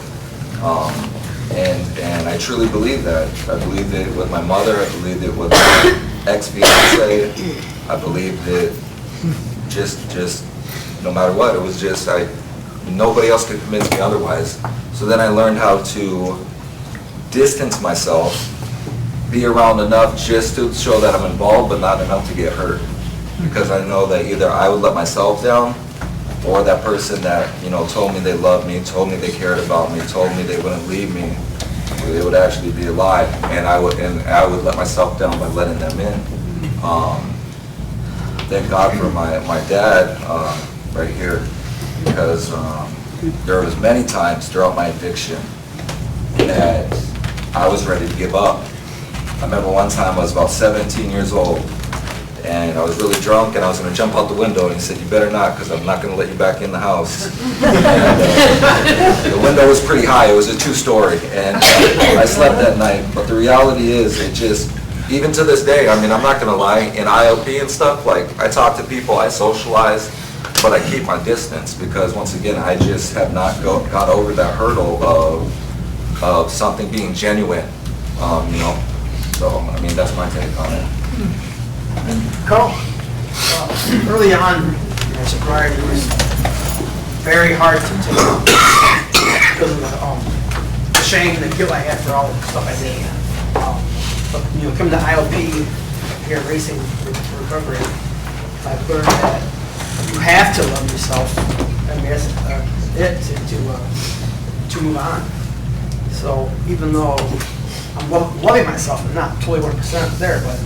S14: And I truly believe that. I believed it with my mother, I believed it with my ex-fiance, I believed it just no matter what. It was just, nobody else could convince me otherwise. So then I learned how to distance myself, be around enough just to show that I'm involved, but not enough to get hurt. Because I know that either I would let myself down, or that person that, you know, told me they loved me, told me they cared about me, told me they wouldn't leave me, they would actually be alive, and I would let myself down by letting them in. Thank God for my dad right here, because there was many times throughout my addiction that I was ready to give up. I remember one time I was about 17 years old, and I was really drunk, and I was going to jump out the window, and he said, "You better not, because I'm not going to let you back in the house." And, the window was pretty high. It was a 2-story, and I slept that night. But the reality is, it just, even to this day, I mean, I'm not going to lie, in IOP and stuff, like, I talk to people, I socialize, but I keep my distance, because once again, I just have not got over that hurdle of something being genuine, you know. So, I mean, that's my take on it.
S15: Carl, early on in my sobriety, it was very hard to take because of the shame and the guilt I had for all the stuff I did. But, you know, coming to IOP, here at Racing Recovery, I've learned that you have to love yourself. I mean, that's to move on. So even though I'm loving myself, I'm not totally 100% there, but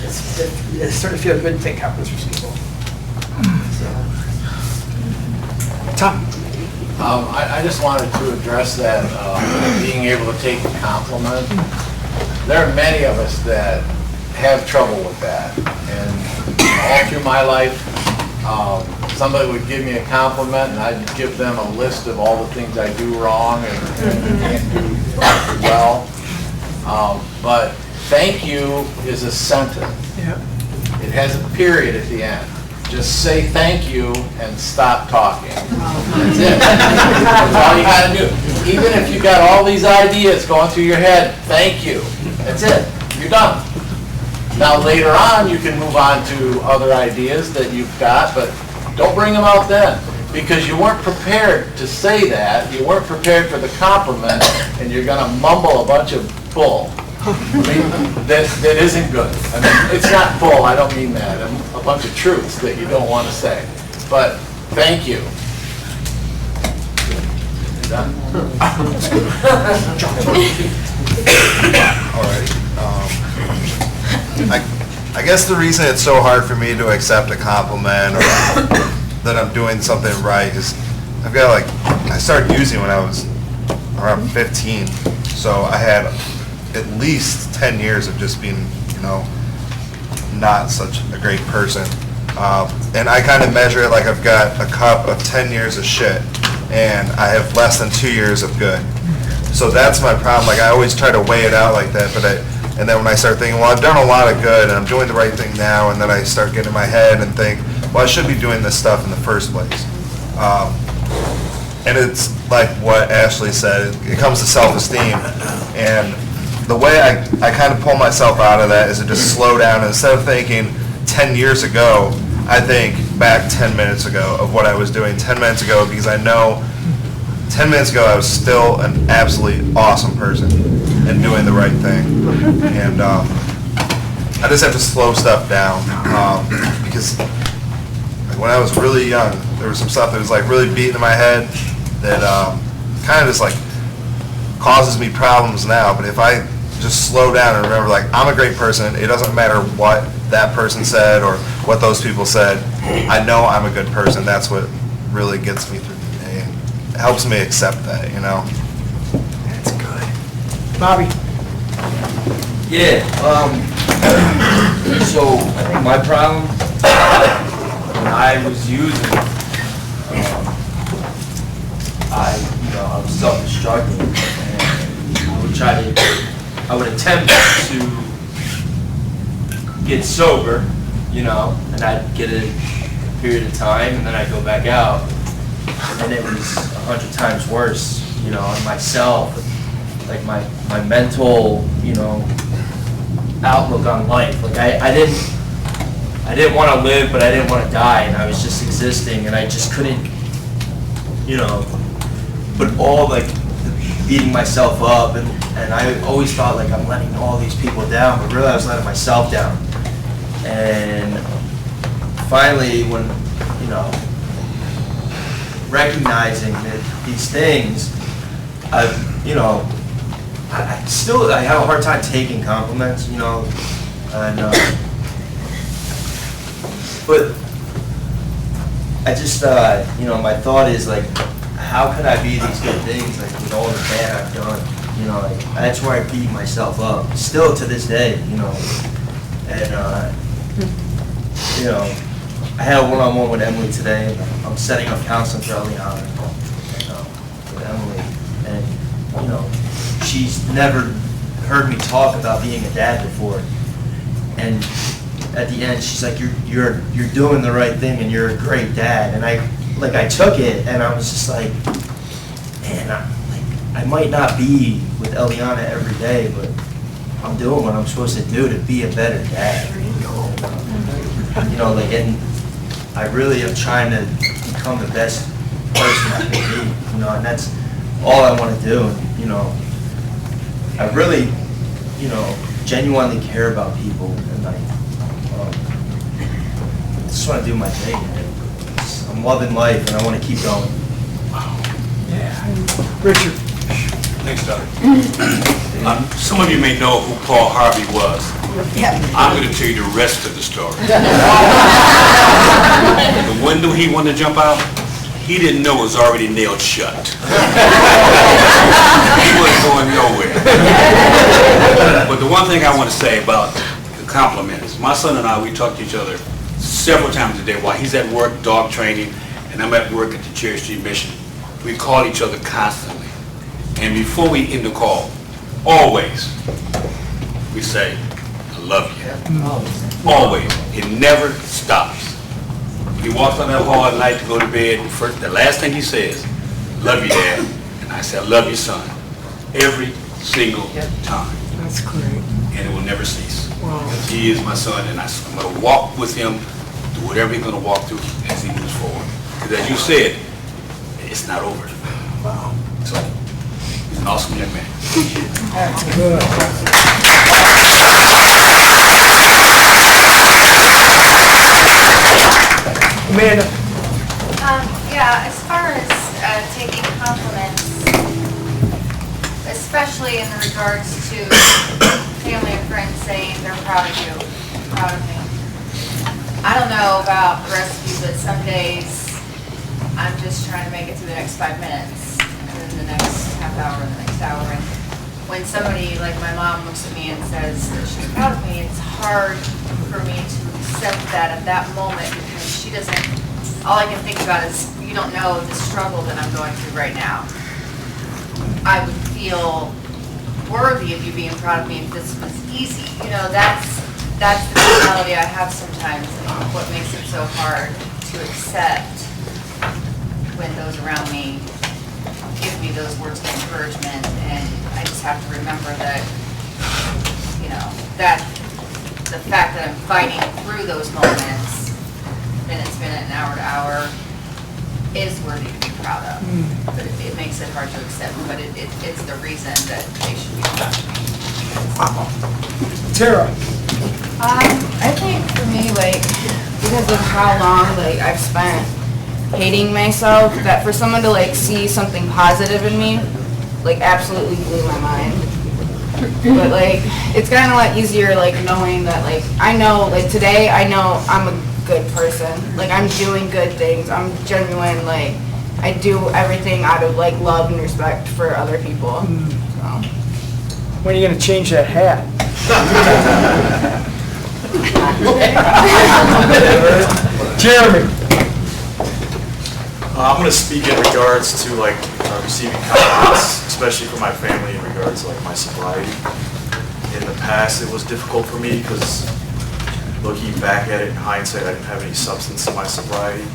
S15: it started to feel good to take compliments from people. So.
S1: Tom?
S16: I just wanted to address that, being able to take a compliment. There are many of us that have trouble with that. And all through my life, somebody would give me a compliment and I'd give them a list of all the things I do wrong and can't do well. But thank you is a sentence.
S1: Yeah.
S16: It has a period at the end. Just say thank you and stop talking. That's it. That's all you gotta do. Even if you got all these ideas going through your head, thank you. That's it. You're done. Now later on, you can move on to other ideas that you've got, but don't bring them out then, because you weren't prepared to say that. You weren't prepared for the compliment, and you're gonna mumble a bunch of bull. I mean, that isn't good. I mean, it's not bull, I don't mean that. A bunch of truths that you don't want to say. But thank you. You done?
S17: All right. I guess the reason it's so hard for me to accept a compliment or that I'm doing something right is I started using when I was around 15. So I had at least 10 years of just being, you know, not such a great person. And I kind of measure it like I've got a cup of 10 years of shit and I have less than 2 years of good. So that's my problem. Like I always try to weigh it out like that, and then when I start thinking, well, I've done a lot of good and I'm doing the right thing now, and then I start getting in my head and think, well, I should be doing this stuff in the first place. And it's like what Ashley said, it comes to self-esteem. And the way I kind of pull myself out of that is to just slow down, and instead of thinking 10 years ago, I think back 10 minutes ago of what I was doing 10 minutes ago, because I know 10 minutes ago I was still an absolutely awesome person and doing the right thing. And I just have to slow stuff down because when I was really young, there was some stuff that was like really beating in my head that kind of just like causes me problems now. But if I just slow down and remember, like, I'm a great person. It doesn't matter what that person said or what those people said. I know I'm a good person. That's what really gets me through the day and helps me accept that, you know?
S1: That's good. Bobby?
S18: Yeah, so my problem, when I was using, I was self-destructing, and I would attempt to get sober, and I'd get a period of time, and then I'd go back out, and then it was 100 times worse, on myself, like my mental, outlook on life. Like I didn't want to live, but I didn't want to die, and I was just existing, and I just couldn't, but all like beating myself up, and I always thought like I'm letting all these people down, but really I was letting myself down. And finally, when recognizing that these things, I have a hard time taking compliments, and but I just my thought is like, how could I be these good things like with all the bad I've done? Like that's where I beat myself up still to this day, and I had a one-on-one with Emily today. I'm setting up counseling for Eliana, with Emily, and she's never heard me talk about being a dad before. And at the end, she's like, "You're doing the right thing, and you're a great dad." And I took it, and I was just like, man, I might not be with Eliana every day, but I'm doing what I'm supposed to do to be a better dad. And I really am trying to become the best person I can be, and that's all I want to do. I really, genuinely care about people, and I just want to do my thing. I'm loving life, and I want to keep going.
S19: Wow.
S1: Yeah. Richard?
S19: Thanks, Doug. Some of you may know who Paul Harvey was. I'm going to tell you the rest of the story. The window he wanted to jump out, he didn't know it was already nailed shut. He wasn't going nowhere. But the one thing I want to say about the compliment is, my son and I, we talk to each other several times a day while he's at work, dog training, and I'm at work at the Cherry Street Mission. We call each other constantly. And before we end the call, always, we say, "I love you." Always. It never stops. He walks on that hall at night to go to bed, the last thing he says, "Love you, Dad." And I say, "I love you, son." Every single time.
S1: That's great.
S19: And it will never cease.
S1: Wow.
S19: He is my son, and I'm going to walk with him through whatever he's going to walk through as he moves forward. Because as you said, it's not over.
S1: Wow.
S19: So, he's an awesome young man.
S1: That's good. Amanda?
S23: Yeah, as far as taking compliments, especially in regards to family and friends saying they're proud of you, proud of me. I don't know about the rest of you, but some days I'm just trying to make it through the next 5 minutes, and then the next half hour, and the next hour. And when somebody like my mom looks at me and says that she's proud of me, it's hard for me to accept that at that moment, because she doesn't, all I can think about is, you don't know the struggle that I'm going through right now. I would feel worthy of you being proud of me if this was easy. That's the mentality I have sometimes, and what makes it so hard to accept when those around me give me those words of encouragement. And I just have to remember that, that the fact that I'm fighting through those moments, minutes, and hour to hour, is worthy to be proud of. But it makes it hard to accept, but it's the reason that they should be proud of me.
S1: Tara?
S20: I think for me, because of how long, I've spent hating myself, that for someone to, see something positive in me, absolutely blew my mind. But like, it's gotten a lot easier, like knowing that, like, I know, like today, I know I'm a good person. Like, I'm doing good things. I'm genuine. Like, I do everything out of like love and respect for other people. So.
S1: When are you gonna change that hat? Jeremy.
S2: I'm going to speak in regards to like receiving compliments, especially from my family in regards to like my sobriety. In the past, it was difficult for me because looking back at it in hindsight, I didn't have any substance in my sobriety.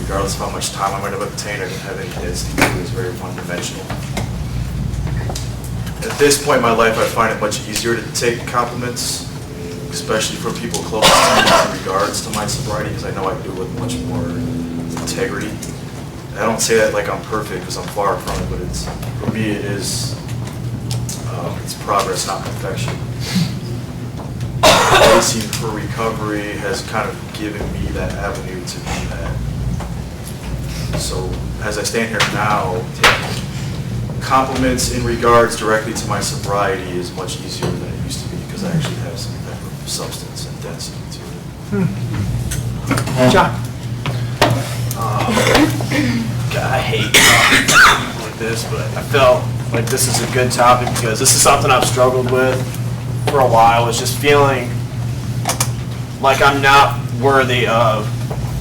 S2: Regardless of how much time I might have obtained, I didn't have any density. It was very one-dimensional. At this point in my life, I find it much easier to take compliments, especially from people close to me in regards to my sobriety, because I know I do it with much more integrity. I don't say that like I'm perfect, because I'm far from it, but it's, for me, it is, it's progress, not perfection. Racing for recovery has kind of given me that avenue to do that. So as I stand here now, taking compliments in regards directly to my sobriety is much easier than it used to be, because I actually have some type of substance and density to it.
S1: John.
S8: God, I hate talking like this, but I felt like this is a good topic because this is something I've struggled with for a while. It's just feeling like I'm not worthy of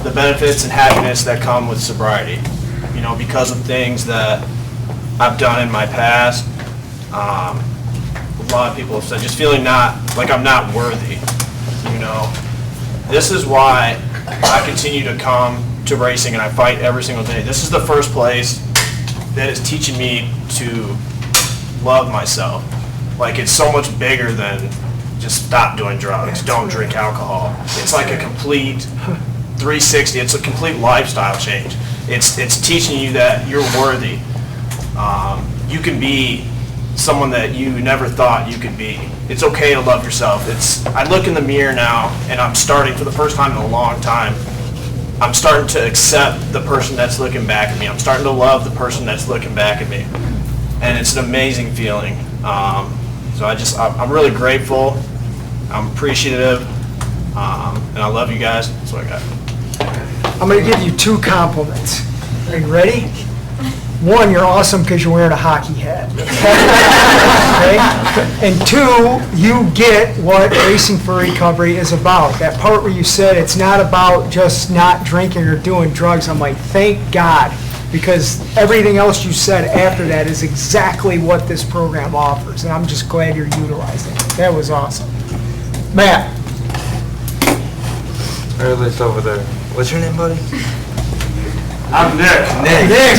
S8: the benefits and happiness that come with sobriety. You know, because of things that I've done in my past. A lot of people have said, just feeling like I'm not worthy, you know. This is why I continue to come to racing and I fight every single day. This is the first place that is teaching me to love myself. Like, it's so much bigger than just stop doing drugs, don't drink alcohol. It's like a complete 360. It's a complete lifestyle change. It's teaching you that you're worthy. You can be someone that you never thought you could be. It's okay to love yourself. I look in the mirror now and I'm starting, for the first time in a long time, I'm starting to accept the person that's looking back at me. I'm starting to love the person that's looking back at me. And it's an amazing feeling. So I'm really grateful. I'm appreciative. And I love you guys. That's what I got.
S1: I'm going to give you 2 compliments. Are you ready? 1, you're awesome because you're wearing a hockey hat. Okay? And 2, you get what Racing for Recovery is about. That part where you said it's not about just not drinking or doing drugs. I'm like, thank God, because everything else you said after that is exactly what this program offers, and I'm just glad you're utilizing it. That was awesome. Matt.
S5: Earliest over there. What's your name, buddy?
S10: I'm Nick.
S1: Nick, wait,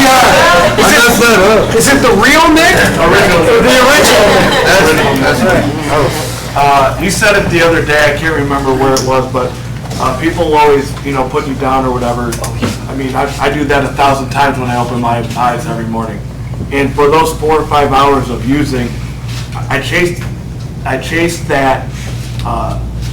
S1: God. Is it the real Nick?
S10: Original.
S1: The original.
S10: That's right. You said it the other day, I can't remember where it was, but people always, put you down or whatever. I mean, I do that 1,000 times when I open my eyes every morning. And for those 4 or 5 hours of using, I chased that,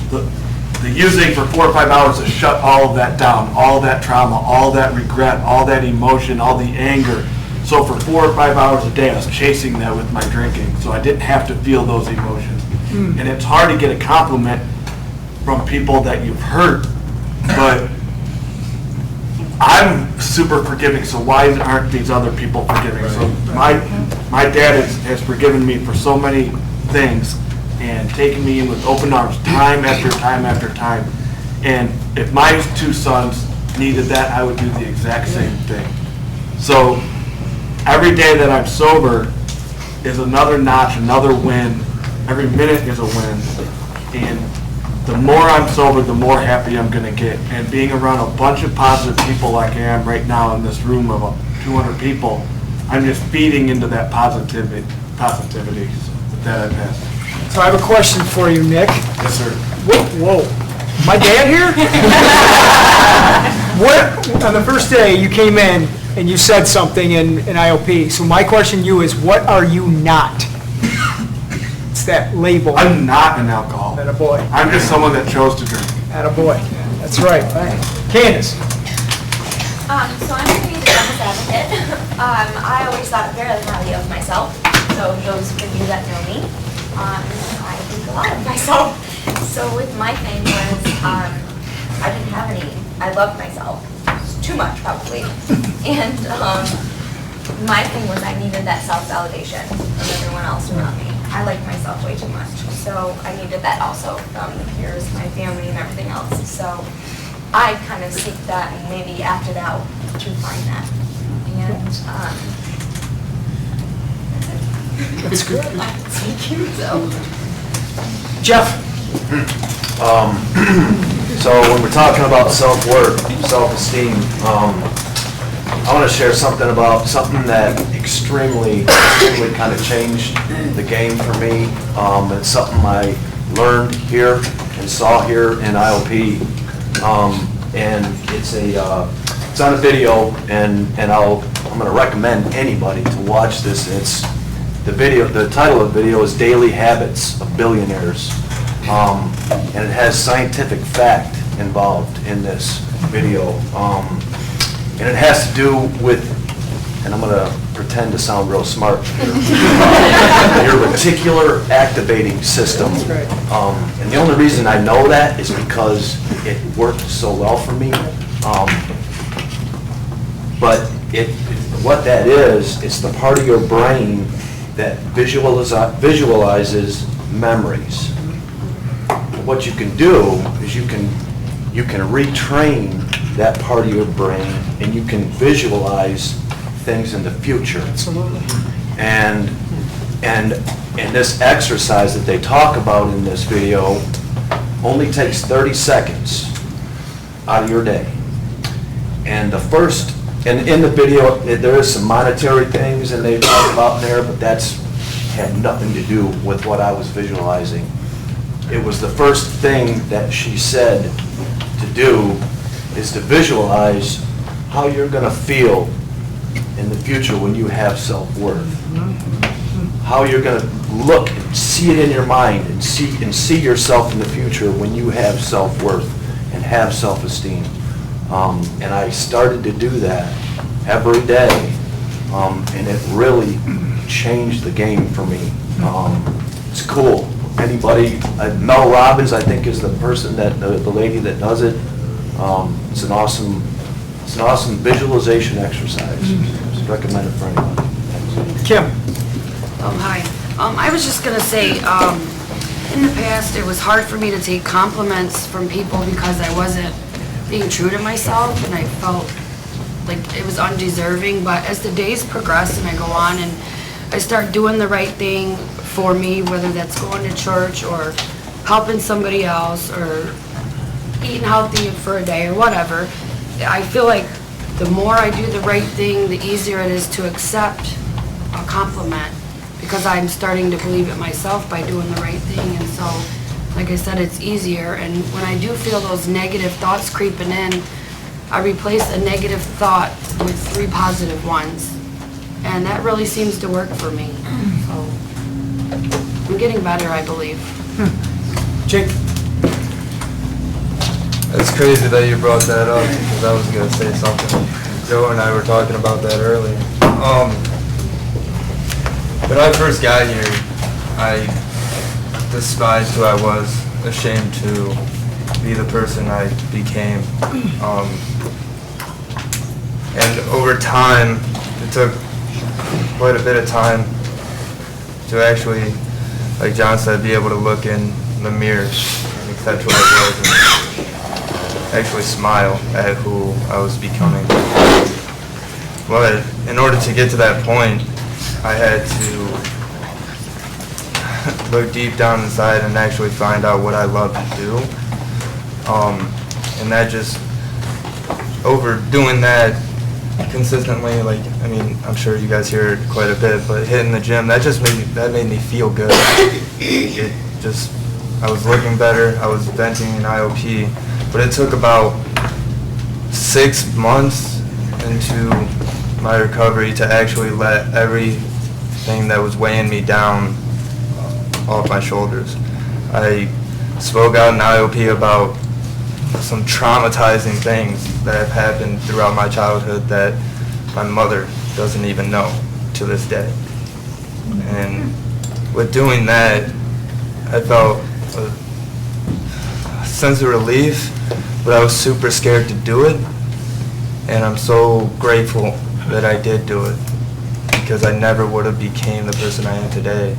S10: the using for 4 or 5 hours to shut all of that down, all of that trauma, all that regret, all that emotion, all the anger. So for 4 or 5 hours a day, I was chasing that with my drinking, so I didn't have to feel those emotions. And it's hard to get a compliment from people that you've hurt, but I'm super forgiving, so why aren't these other people forgiving? So my dad has forgiven me for so many things, and taking me in with open arms time after time after time. And if my 2 sons needed that, I would do the exact same thing. So every day that I'm sober is another notch, another win. Every minute is a win. And the more I'm sober, the more happy I'm gonna get. And being around a bunch of positive people like I am right now in this room of 200 people, I'm just feeding into that positivity. So with that, I pass.
S1: So I have a question for you, Nick.
S10: Yes, sir.
S1: Whoa. My dad here? What, on the first day you came in and you said something in IOP, so my question to you is, what are you not? It's that label.
S10: I'm not an alcoholic.
S1: Attaboy.
S10: I'm just someone that chose to drink.
S1: Attaboy. That's right. Candace.
S12: So I'm going to be the devil's advocate. I always thought very highly of myself.
S23: So those of you that know me, I think a lot of myself. So with my thing was, I didn't have any, I loved myself, too much probably. And my thing was I needed that self-validation from everyone else around me. I liked myself way too much. So I needed that also from the peers, my family and everything else. So I kind of seek that and maybe acted out to find that. And
S1: That's good.
S23: thank you, so.
S1: Jeff?
S4: So when we're talking about self-worth, self-esteem, I want to share something about something that extremely kind of changed the game for me. It's something I learned here and saw here in IOP. And it's on a video, and I'm going to recommend anybody to watch this. The title of the video is Daily Habits of Billionaires. And it has scientific fact involved in this video. And it has to do with, and I'm going to pretend to sound real smart here, your reticular activating system. And the only reason I know that is because it worked so well for me. But what that is, it's the part of your brain that visualizes memories. What you can do is you can retrain that part of your brain, and you can visualize things in the future.
S1: Absolutely.
S4: And this exercise that they talk about in this video only takes 30 seconds out of your day. And in the video, there is some monetary things and they talk about in there, but that's had nothing to do with what I was visualizing. It was the first thing that she said to do is to visualize how you're going to feel in the future when you have self-worth. How you're going to look and see it in your mind and see yourself in the future when you have self-worth and have self-esteem. And I started to do that every day, and it really changed the game for me. It's cool. Anybody, Mel Robbins, I think, is the person that the lady that does it. It's an awesome visualization exercise. Just recommend it for anybody.
S1: Kim?
S7: Hi. I was just gonna say, in the past, it was hard for me to take compliments from people because I wasn't being true to myself, and I felt like it was undeserving. But as the days progress and I go on and I start doing the right thing for me, whether that's going to church or helping somebody else or eating healthy for a day or whatever, I feel like the more I do the right thing, the easier it is to accept a compliment, because I'm starting to believe it myself by doing the right thing. And so, like I said, it's easier. And when I do feel those negative thoughts creeping in, I replace a negative thought with 3 positive ones. And that really seems to work for me. So I'm getting better, I believe.
S1: Jake?
S5: It's crazy that you brought that up, because I was going to say something. Joe and I were talking about that earlier. When I first got here, I despised who I was, ashamed to be the person I became. And over time, it took quite a bit of time to actually, like John said, be able to look in the mirror and accept who I was and actually smile at who I was becoming. But in order to get to that point, I had to look deep down inside and actually find out what I love to do. And that just, over doing that consistently, like, I mean, I'm sure you guys hear it quite a bit, but hitting the gym, that made me feel good. It just, I was looking better, I was venting in IOP, but it took about 6 months into my recovery to actually let everything that was weighing me down off my shoulders. I spoke out in IOP about some traumatizing things that have happened throughout my childhood that my mother doesn't even know to this day. And with doing that, I felt a sense of relief, but I was super scared to do it. And I'm so grateful that I did do it, because I never would have became the person I am today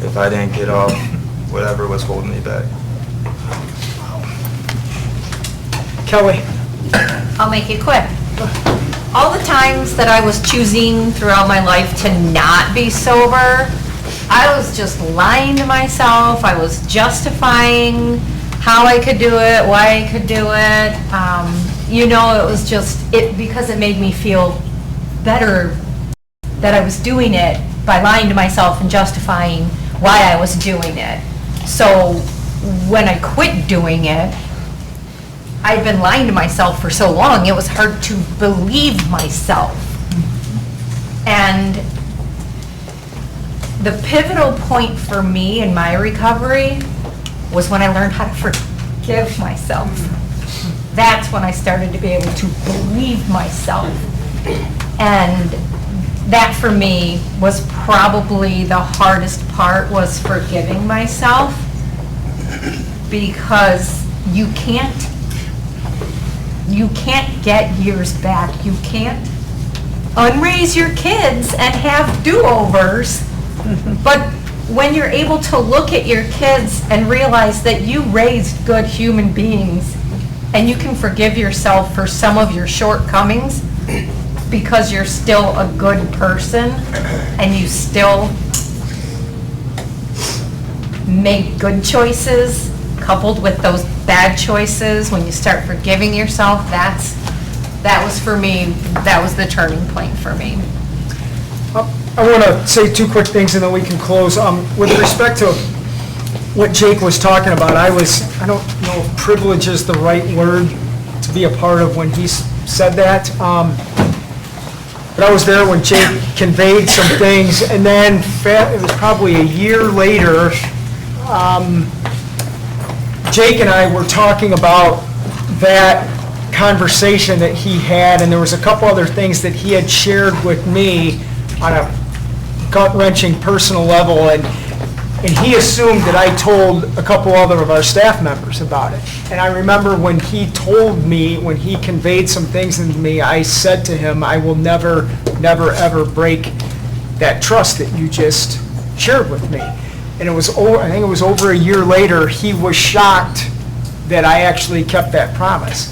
S5: if I didn't get off whatever was holding me back.
S1: Kelly?
S9: I'll make it quick. All the times that I was choosing throughout my life to not be sober, I was just lying to myself. I was justifying how I could do it, why I could do it. You know, it was just, because it made me feel better that I was doing it by lying to myself and justifying why I was doing it. So when I quit doing it, I'd been lying to myself for so long, it was hard to believe myself. And the pivotal point for me in my recovery was when I learned how to forgive myself. That's when I started to be able to believe myself. And that for me was probably the hardest part, was forgiving myself, because you can't get years back. You can't unraise your kids and have do-overs. But when you're able to look at your kids and realize that you raised good human beings, and you can forgive yourself for some of your shortcomings because you're still a good person and you still made good choices coupled with those bad choices, when you start forgiving yourself, that was for me, that was the turning point for me.
S1: I want to say two quick things and then we can close. With respect to what Jake was talking about, I don't know if privilege is the right word to be a part of when he said that. But I was there when Jake conveyed some things, and then it was probably a year later, Jake and I were talking about that conversation that he had, and there was a couple other things that he had shared with me on a gut-wrenching personal level, and he assumed that I told a couple other of our staff members about it. And I remember when he told me, when he conveyed some things into me, I said to him, I will never, ever break that trust that you just shared with me. And it was, I think it was over a year later, he was shocked that I actually kept that promise.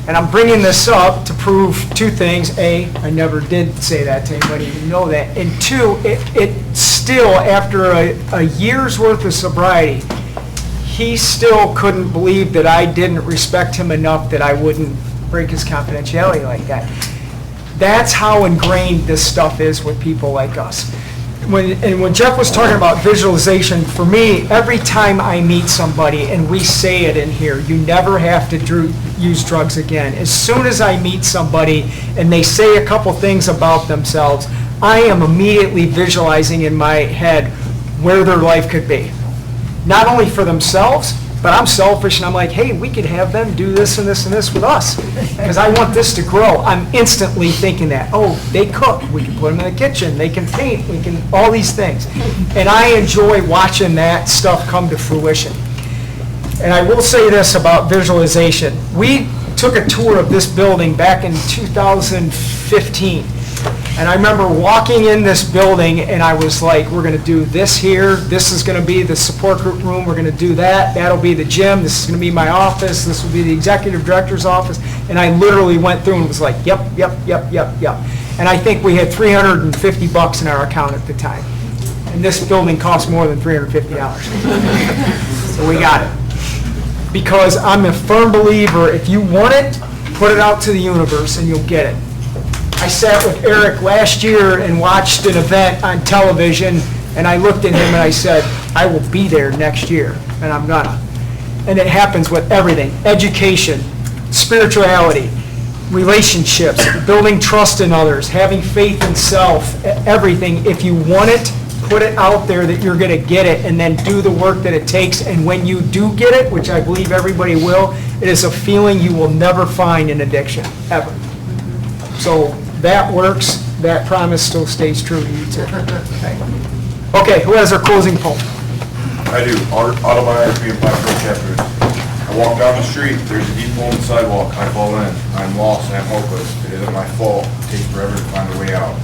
S1: And I'm bringing this up to prove two things. A, I never did say that to anybody, you know that. And two, it still, after a year's worth of sobriety, he still couldn't believe that I didn't respect him enough that I wouldn't break his confidentiality like that. That's how ingrained this stuff is with people like us. When Jeff was talking about visualization, for me, every time I meet somebody, and we say it in here, you never have to use drugs again. As soon as I meet somebody and they say a couple things about themselves, I am immediately visualizing in my head where their life could be. Not only for themselves, but I'm selfish and I'm like, hey, we could have them do this and this and this with us because I want this to grow. I'm instantly thinking that, oh, they cook, we can put them in the kitchen, they can paint, we can, all these things. And I enjoy watching that stuff come to fruition. And I will say this about visualization. We took a tour of this building back in 2015. And I remember walking in this building and I was like, we're going to do this here. This is going to be the support group room. We're going to do that. That'll be the gym. This is going to be my office. This will be the executive director's office. And I literally went through and was like, yep. And I think we had $350 in our account at the time. And this building cost more than $350. So we got it. Because I'm a firm believer, if you want it, put it out to the universe and you'll get it. I sat with Eric last year and watched an event on television, and I looked at him and I said, I will be there next year, and I'm gonna. And it happens with everything: education, spirituality, relationships, building trust in others, having faith in self, everything. If you want it, put it out there that you're gonna get it, and then do the work that it takes. And when you do get it, which I believe everybody will, it is a feeling you will never find in addiction, ever. So that works. that promise still stays true to you too. Okay, who has our closing poem?
S6: I do. Autobiography of my first chapters. I walk down the street, there's a deep hole in the sidewalk, I fall in. I'm lost and I'm hopeless. It isn't my fault. It takes forever to find a way out.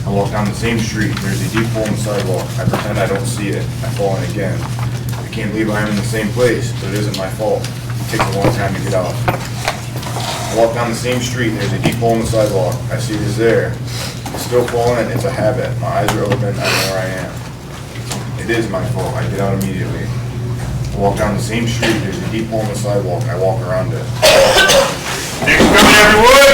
S6: I walk down the same street, there's a deep hole in the sidewalk. I pretend I don't see it. I fall in again. I can't believe I'm in the same place, but it isn't my fault. It takes a long time to get out. I walk down the same street, there's a deep hole in the sidewalk. I see it is there. I still fall in, it's a habit. My eyes are open, I know where I am. It is my fault, I get out immediately. I walk down the same street, there's a deep hole in the sidewalk, and I walk around it. Thanks for coming, everyone!